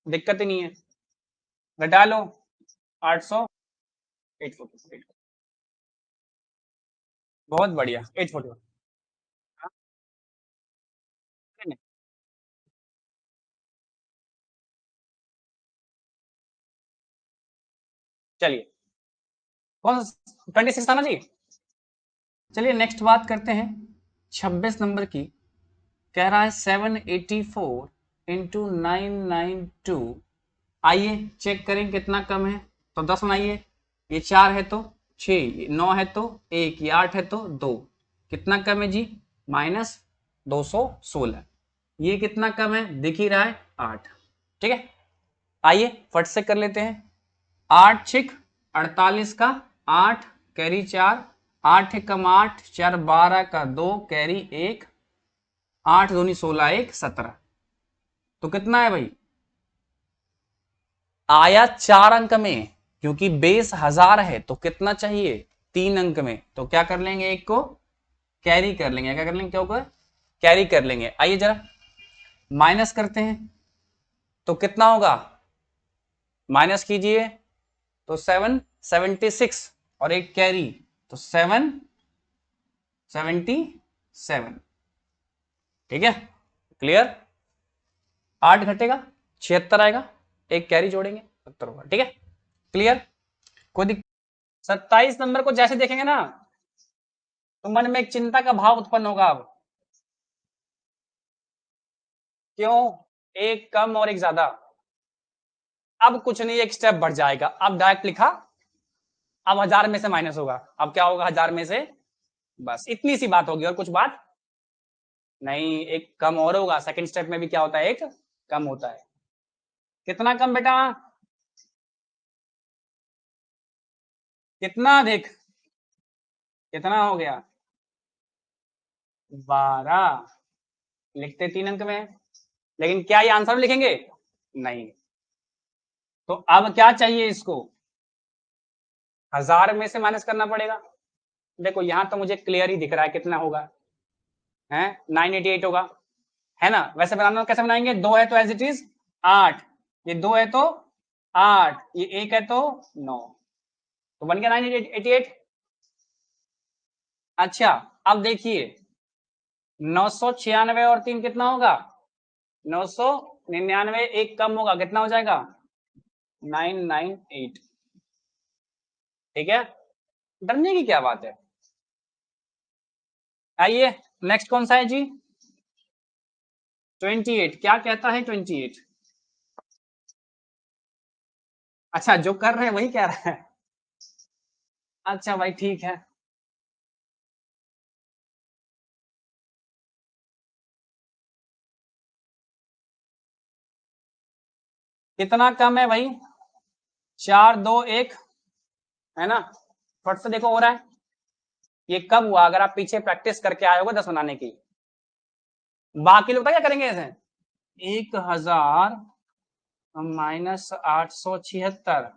दिक्कत ही नहीं है, घटा लो 800, 840, बहुत बढ़िया 841। चलिए कौन 26 था ना जी। चलिए नेक्स्ट बात करते हैं 26 नंबर की। कह रहा है 784 इंटू 992। आइए चेक करें कितना कम है। तो 10 बनाइए, ये 4 है तो 6, 9 है तो 1, ये 8 है तो 2। कितना कम है जी? -216। ये कितना कम है दिख ही रहा है, 8। ठीक है, आइए फट से कर लेते हैं। 8 छिक 48 का 8 कैरी 4, 8 एकम 8 4 12 का 2 कैरी 1, 8 दूनी 16 1 17। तो कितना है भाई? आया 4 अंक में, क्योंकि बेस 1000 है तो कितना चाहिए? 3 अंक में। तो क्या कर लेंगे, एक को कैरी कर लेंगे। क्या कर लेंगे, क्या होगा? कैरी कर लेंगे। आइए जरा माइनस करते हैं, तो कितना होगा? माइनस कीजिए तो 776 और एक कैरी तो 777। ठीक है, क्लियर? 8 घटेगा 76 आएगा, एक कैरी जोड़ेंगे 70 होगा। ठीक है, क्लियर? कोई दिक्कत? 27 नंबर को जैसे देखेंगे ना तो मन में एक चिंता का भाव उत्पन्न होगा। अब क्यों? एक कम और एक ज्यादा। अब कुछ नहीं, एक स्टेप बढ़ जाएगा। अब डायरेक्ट लिखा, अब 1000 में से माइनस होगा। अब क्या होगा? 1000 में से, बस इतनी सी बात होगी और कुछ बात नहीं। एक कम और होगा, सेकंड स्टेप में भी क्या होता है, एक कम होता है। कितना कम बेटा? कितना देख, कितना हो गया? 12। लिखते 3 अंक में, लेकिन क्या ये आंसर में लिखेंगे? नहीं। तो अब क्या चाहिए इसको? 1000 में से माइनस करना पड़ेगा। देखो यहां तो मुझे क्लियर ही दिख रहा है कितना होगा, है 988 होगा, है ना? वैसे बनाना कैसे बनाएंगे? 2 है तो एज इट इज 8, ये 2 है तो 8, ये 1 है तो 9, तो बन गया 988। अच्छा अब देखिए 996 और 3 कितना होगा? 999। एक कम होगा, कितना हो जाएगा? 998। ठीक है, डरने की क्या बात है। आइए नेक्स्ट कौन सा है जी? 28। क्या कहता है 28? अच्छा जो कर रहे हैं वही कह रहा है। अच्छा भाई ठीक है, कितना कम है भाई? 4 2 1, है ना? फट से देखो हो रहा है। ये कब हुआ? अगर आप पीछे प्रैक्टिस करके आए होगे 10 बनाने की। बाकी लोग क्या करेंगे ऐसे? 1000 -876,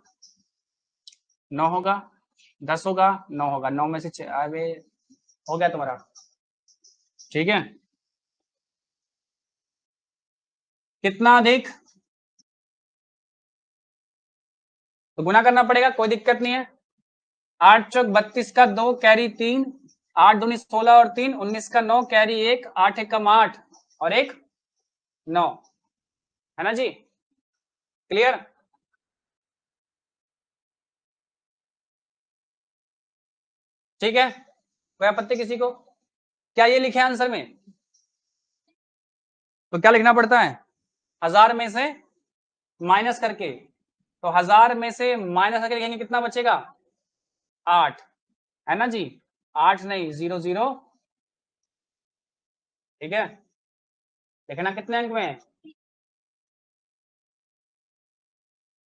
9 होगा, 10 होगा, 9 होगा, 9 में से अरे हो गया तुम्हारा। ठीक है, कितना अधिक? तो गुना करना पड़ेगा, कोई दिक्कत नहीं है। 8 चौक 32 का 2 कैरी 3, 8 दूनी 16 और 3 19 का 9 कैरी 1, 8 एकम 8 और एक 9। है ना जी, क्लियर? ठीक है, कोई आपत्ति किसी को? क्या ये लिखे आंसर में? तो क्या लिखना पड़ता है? 1000 में से माइनस करके, तो 1000 में से माइनस करके लिखेंगे, कितना बचेगा? 8, है ना जी, 8 नहीं 0 0, ठीक है, लिखना कितने अंक में है?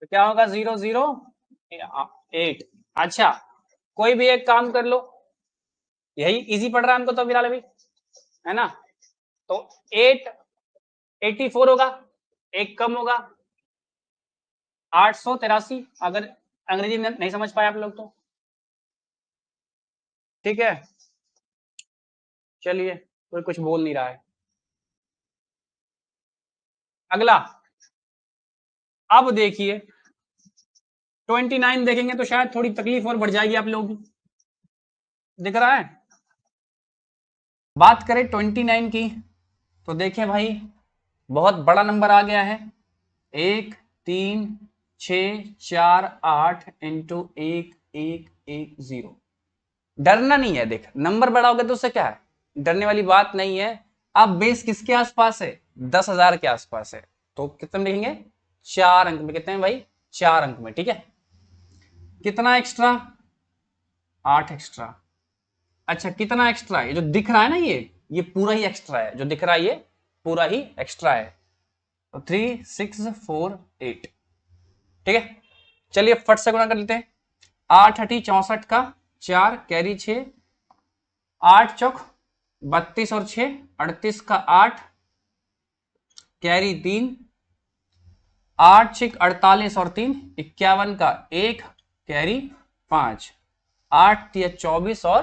तो क्या होगा? 0 0 8। अच्छा, कोई भी एक काम कर लो, यही इजी पड़ रहा है हमको तो फिलहाल अभी, है ना? तो 8 84 होगा, एक कम होगा 883, अगर अंग्रेजी नहीं समझ पाए आप लोग तो, ठीक है, चलिए, कोई कुछ बोल नहीं रहा है। अगला, अब देखिए 29 देखेंगे तो शायद थोड़ी तकलीफ और बढ़ जाएगी आप लोगों की, दिख रहा है? बात करें 29 की, तो देखें भाई, बहुत बड़ा नंबर आ गया है, 1 3 6 4 8 इंटू 1 1 1 0। डरना नहीं है, देख नंबर बड़ा हो गया तो उससे क्या है, डरने वाली बात नहीं है। अब बेस किसके आसपास है? 10,000 के आसपास है, तो कितने में लिखेंगे? 4 अंक में। कितने में भाई? 4 अंक में, ठीक है। कितना एक्स्ट्रा? 8 एक्स्ट्रा। अच्छा, कितना एक्स्ट्रा है? ये जो दिख रहा है ना, ये पूरा ही एक्स्ट्रा है, जो दिख रहा है ये पूरा ही एक्स्ट्रा है। तो 3 6 4 8, ठीक है। चलिए फट से गुणा कर लेते हैं। 8 अठी 64 का 4 कैरी 6, 8 चौक 32 और 6 38 का 8 कैरी 3, 8 6 48 और 3 51 का 1 कैरी 5, 8 3 24 और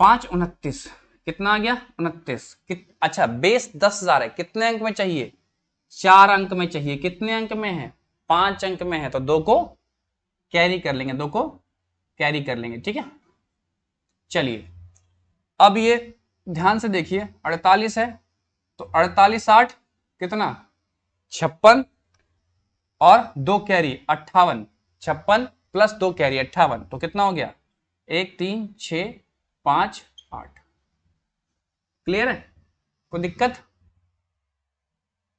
5 29, कितना आ गया? 29। अच्छा, बेस 10,000 है, कितने अंक में चाहिए? 4 अंक में चाहिए। कितने अंक में है? 5 अंक में है, तो 2 को कैरी कर लेंगे, 2 को कैरी कर लेंगे, ठीक है। चलिए, अब ये ध्यान से देखिए, 48 है, तो 48 8 कितना? 56 और 2 कैरी 58, 56 प्लस 2 कैरी 58, तो कितना हो गया? 1 3 6 5 8। क्लियर है? कोई दिक्कत?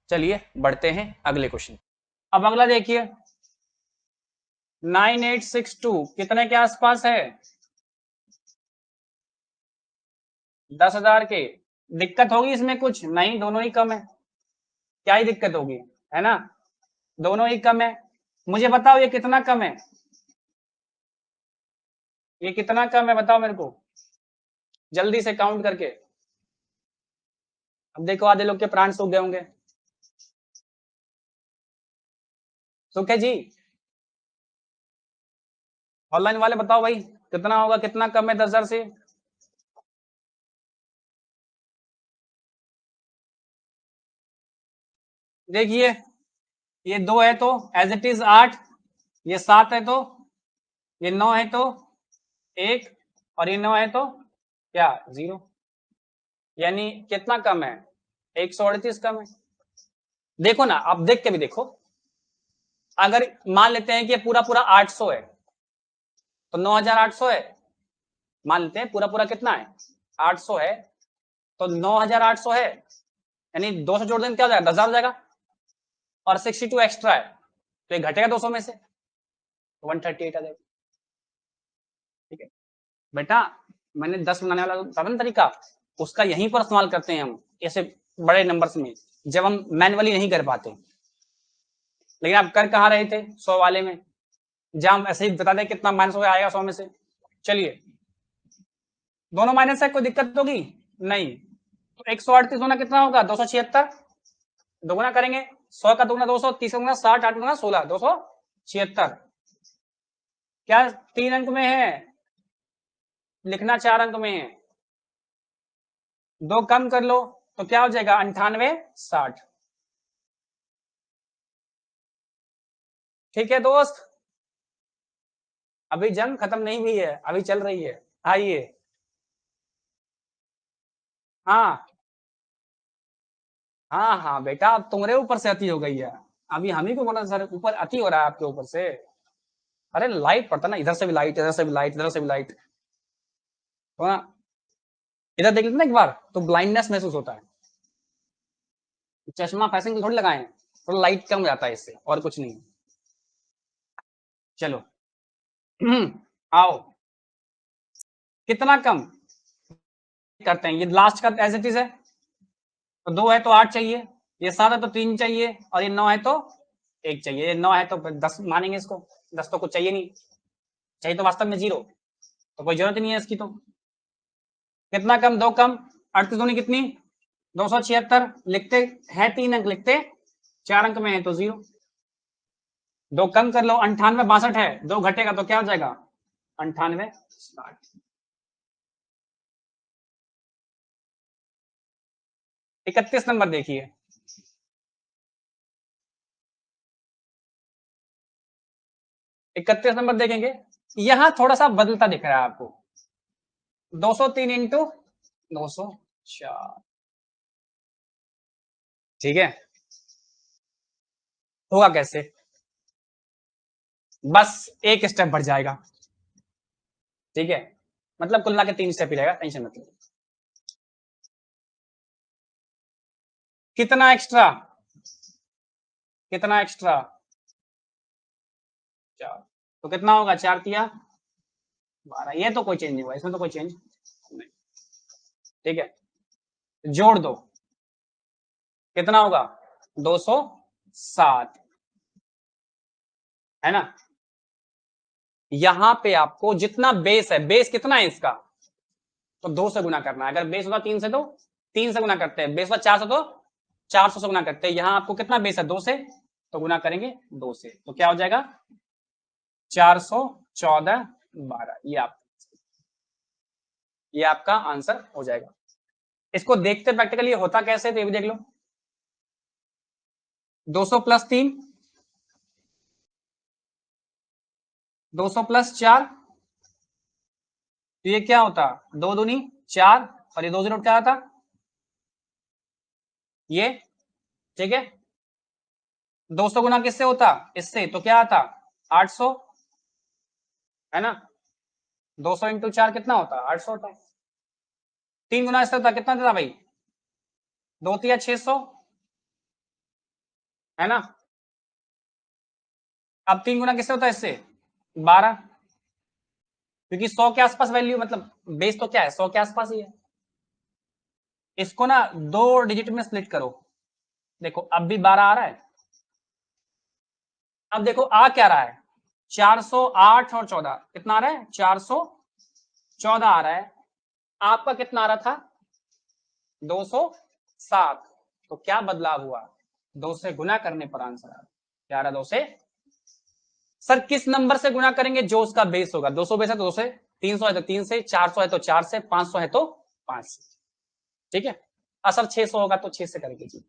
चलिए बढ़ते हैं अगले क्वेश्चन। अब अगला देखिए, 9862 कितने के आसपास है? 10,000 के। दिक्कत होगी इसमें कुछ? नहीं, दोनों ही कम है। क्या ही दिक्कत होगी, है ना? दोनों ही कम है। मुझे बताओ ये कितना कम है? ये कितना कम है बताओ मेरे को, जल्दी से काउंट करके। अब देखो आधे लोग के प्राण सूख गए होंगे। सूखे जी? ऑनलाइन वाले बताओ भाई, कितना होगा, कितना कम है 10,000 से? देखिए, ये 2 है तो एज इट इज 8, ये 7 है तो, ये 9 है तो 1, और ये 9 है तो क्या? 0। यानी कितना कम है? 138 कम है। देखो ना, आप देख के भी देखो, अगर मान लेते हैं कि ये पूरा पूरा 800 है, तो 9,800 है। मान लेते हैं पूरा पूरा कितना है? 800 है, तो 9,800 है, यानी 200 जोड़ देंगे क्या हो जाएगा? 10,000 हो जाएगा। और 62 एक्स्ट्रा है, तो ये घटेगा 200 में से, तो 138 आ जाएगा, ठीक है। बेटा, मैंने 10 बनाने वाला था ना तरीका, उसका यहीं पर इस्तेमाल करते हैं हम, ऐसे बड़े नंबर्स में, जब हम मैनुअली नहीं कर पाते। लेकिन आप कर कहाँ रहे थे 100 वाले में, जहां हम ऐसे ही बता दें कितना माइनस हो आएगा 100 में से। चलिए, दोनों माइनस है, कोई दिक्कत होगी? नहीं। तो 138 होना कितना होगा? 276। दोगुना करेंगे, 100 का दोगुना 200, 30 का दोगुना 60, 8 गुना 16, 276। क्या 3 अंक में है? लिखना 4 अंक में है। 2 कम कर लो तो क्या हो जाएगा? 98 60। ठीक है दोस्त, अभी जंग खत्म नहीं हुई है, अभी चल रही है। आइए, हाँ हाँ हाँ बेटा, अब तुम्हारे ऊपर से अति हो गई है। अभी हम ही को बोला सर ऊपर अति हो रहा है आपके ऊपर से। अरे लाइट पड़ता ना, इधर से भी लाइट, इधर से भी लाइट, इधर से भी लाइट, तो ना इधर देख लेते ना एक बार तो ब्लाइंडनेस महसूस होता है। चश्मा फैशन थोड़ी लगाए, थोड़ा लाइट कम जाता है इससे, और कुछ नहीं। चलो आओ, कितना कम करते हैं, ये लास्ट का एज इट इज है, तो 2 है तो 8 चाहिए, ये 7 है तो 3 चाहिए, और ये 9 है तो 1 चाहिए। ये 9 है तो 10 मानेंगे इसको, 10 तो कुछ चाहिए नहीं, चाहिए तो वास्तव में 0, तो कोई जरूरत नहीं है इसकी। तो कितना कम, 2 कम, 38 दूनी कितनी, 276, लिखते हैं 3 अंक, लिखते 4 अंक में है तो 0, 2 कम कर लो, 98 62 है, 2 घटेगा तो क्या हो जाएगा 98 60। 31 नंबर देखिए, 31 नंबर देखेंगे, यहां थोड़ा सा बदलता दिख रहा है आपको, 203 इंटू 204, ठीक है। होगा कैसे, बस एक स्टेप बढ़ जाएगा, ठीक है, मतलब कुल मिला के 3 स्टेप ही रहेगा, टेंशन मत लो। कितना एक्स्ट्रा, कितना एक्स्ट्रा 4, तो कितना होगा 4 तिया 12, ये तो कोई चेंज नहीं हुआ, इसमें तो कोई चेंज नहीं, ठीक है। जोड़ दो, कितना होगा 207, है ना। यहां पे आपको जितना बेस है, बेस कितना है इसका, तो 2 से गुना करना है। अगर बेस होता 3 से तो 3 से गुना करते हैं, बेस होता 4 से तो 400 से गुना करते हैं। यहां आपको कितना बेस है 2 से, तो गुना करेंगे 2 से, तो क्या हो जाएगा 414 12, ये आपका आंसर हो जाएगा। इसको देखते प्रैक्टिकली होता कैसे, तो ये भी देख लो, 200 प्लस 3, 200 प्लस 4, तो ये क्या होता 2 दूनी 4, और ये 2 जीरो क्या आता ये, ठीक है। 200 गुना किससे होता, इससे, तो क्या आता 800, है ना। 200 इंटू 4 कितना होता 800 होता, 3 गुना इससे होता कितना देता भाई 2 तिया 600, है ना। अब 3 गुना किससे होता है इससे 12, क्योंकि 100 के आसपास वैल्यू, मतलब बेस तो क्या है 100 के आसपास ही है। इसको ना 2 डिजिट में स्प्लिट करो, देखो अब भी 12 आ रहा है। अब देखो आ क्या रहा है 408 और 14, कितना आ रहा है 414 आ रहा है, आपका कितना आ रहा था 207, तो क्या बदलाव हुआ 2 से गुना करने पर आंसर आ रहा, क्या आ रहा 2 से। सर किस नंबर से गुना करेंगे, जो उसका बेस होगा, 200 बेस है तो 2 से, 300 है तो 3 से, 400 है तो 4 से, 500 है तो 5 से, ठीक है। असर 600 होगा तो 6 से करके जी,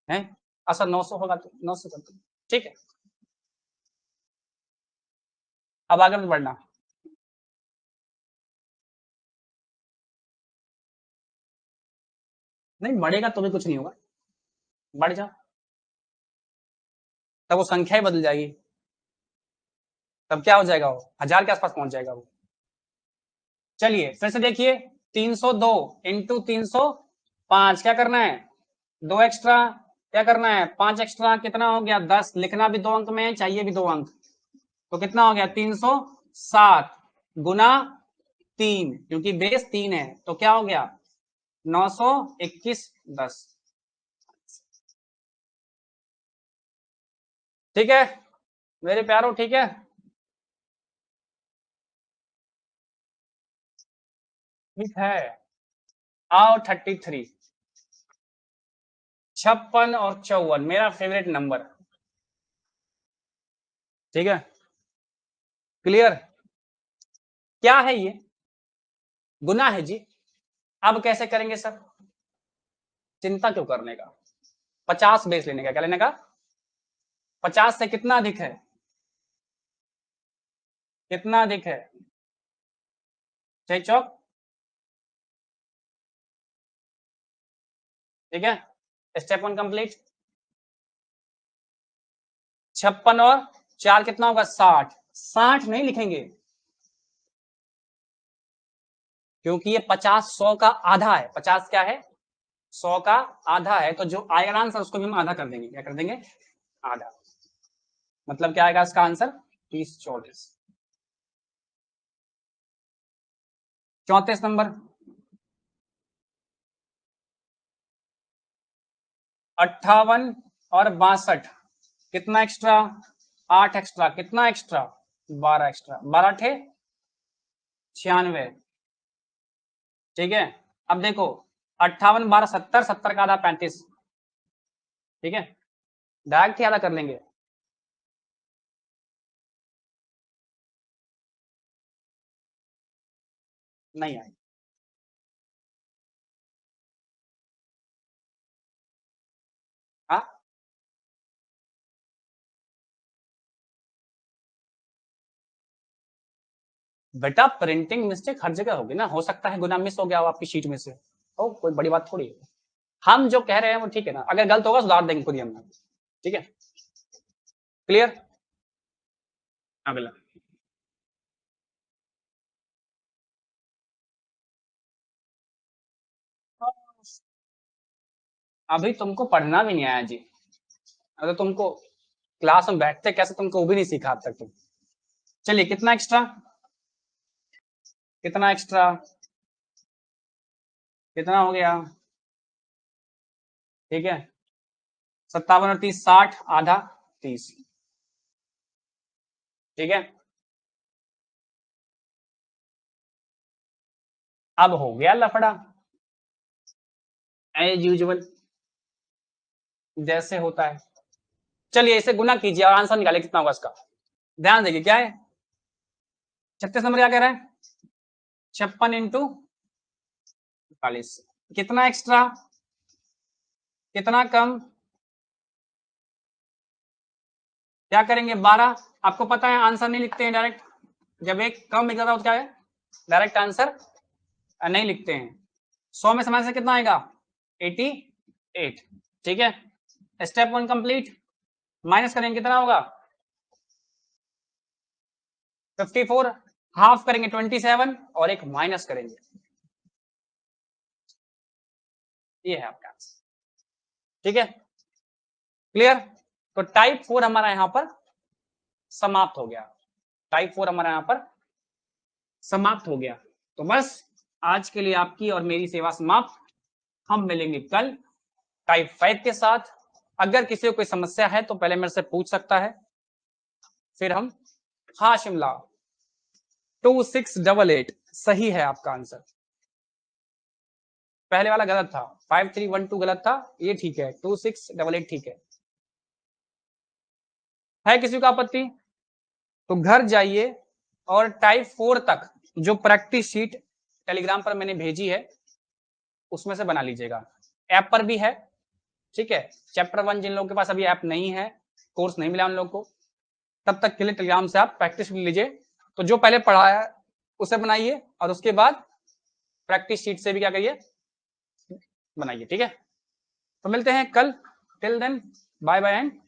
है। असर 900 होगा तो 9 से करके, ठीक है। अब आगे बढ़ना, नहीं बढ़ेगा तो भी कुछ नहीं होगा, बढ़ जाओ, तब वो संख्या ही बदल जाएगी, तब क्या हो जाएगा वो 1000 के आसपास पहुंच जाएगा वो। चलिए फिर से देखिए, 302 इंटू 305, क्या करना है 2 एक्स्ट्रा, क्या करना है 5 एक्स्ट्रा, कितना हो गया 10, लिखना भी 2 अंक में है, चाहिए भी 2 अंक, तो कितना हो गया 307 गुना 3, क्योंकि बेस 3 है, तो क्या हो गया 921 10, ठीक है मेरे प्यारो, ठीक है। ठीक है, आओ 33, 56 और 54 मेरा फेवरेट नंबर, ठीक है। क्लियर, क्या है ये गुना है जी, अब कैसे करेंगे सर, चिंता क्यों करने का, 50 बेस लेने का, क्या लेने का 50 से कितना अधिक है, कितना अधिक है, छह चौक, ठीक है। Step 1 complete. 56 और 4 कितना होगा? 60। 60 नहीं लिखेंगे क्योंकि ये 50 100 का आधा है। 50 क्या है? 100 का आधा है, तो जो आएगा आंसर उसको भी हम आधा कर देंगे। क्या कर देंगे? आधा। मतलब क्या आएगा इसका आंसर? 30 34। 34 नंबर। 58 और 62 कितना एक्स्ट्रा? 8 एक्स्ट्रा। कितना एक्स्ट्रा? 12 एक्स्ट्रा। 12 थे 96। ठीक है, अब देखो 58 12 70, 70 का आधा 35। ठीक है, डायरेक्ट ही आधा कर लेंगे। नहीं आई। हाँ, बेटा प्रिंटिंग मिस्टेक हर जगह होगी ना, हो सकता है गुना मिस हो गया हो आपकी शीट में से, ओ कोई बड़ी बात थोड़ी है। हम जो कह रहे हैं वो ठीक है ना, अगर गलत होगा सुधार देंगे खुद ही हम। ठीक है, क्लियर। अगला अभी तुमको पढ़ना भी नहीं आया जी, अगर तुमको क्लास में बैठते कैसे तुमको वो भी नहीं सीखा अब तक तुम। चलिए कितना एक्स्ट्रा? कितना एक्स्ट्रा? कितना हो गया? ठीक है, 57 और 30 60, आधा 30। ठीक है, अब हो गया लफड़ा एज यूजुअल जैसे होता है। चलिए इसे गुना कीजिए और आंसर निकालिए कितना होगा इसका। ध्यान देखिए क्या है, 36 नंबर क्या कह रहा है? 56 इंटू 40। कितना एक्स्ट्रा? कितना कम? क्या करेंगे? 12। आपको पता है आंसर नहीं लिखते हैं डायरेक्ट, जब एक कम लिखा था तो क्या है? डायरेक्ट आंसर नहीं लिखते हैं। 100 में समय से कितना आएगा? 88। ठीक है, स्टेप 1 कंप्लीट। माइनस करेंगे कितना होगा? 54। हाफ करेंगे 27 और एक माइनस करेंगे। ये है आपका आंसर। ठीक है, क्लियर। तो टाइप 4 हमारा यहां पर समाप्त हो गया। टाइप 4 हमारा यहां पर समाप्त हो गया। तो बस आज के लिए आपकी और मेरी सेवा समाप्त। हम मिलेंगे कल टाइप 5 के साथ। अगर किसी को कोई समस्या है तो पहले मेरे से पूछ सकता है, फिर हम। हाँ शिमला 2688 सही है आपका आंसर। पहले वाला गलत था, 5312 गलत था, ये ठीक है, 2688 ठीक है किसी को आपत्ति? तो घर जाइए और टाइप 4 तक जो प्रैक्टिस शीट टेलीग्राम पर मैंने भेजी है उसमें से बना लीजिएगा। ऐप पर भी है। ठीक है, चैप्टर 1 जिन लोगों के पास अभी ऐप नहीं है, कोर्स नहीं मिला उन लोगों को, तब तक के लिए टेलीग्राम से आप प्रैक्टिस लीजिए। तो जो पहले पढ़ा है उसे बनाइए और उसके बाद प्रैक्टिस शीट से भी क्या करिए? बनाइए। ठीक है, तो मिलते हैं कल। Till then bye bye and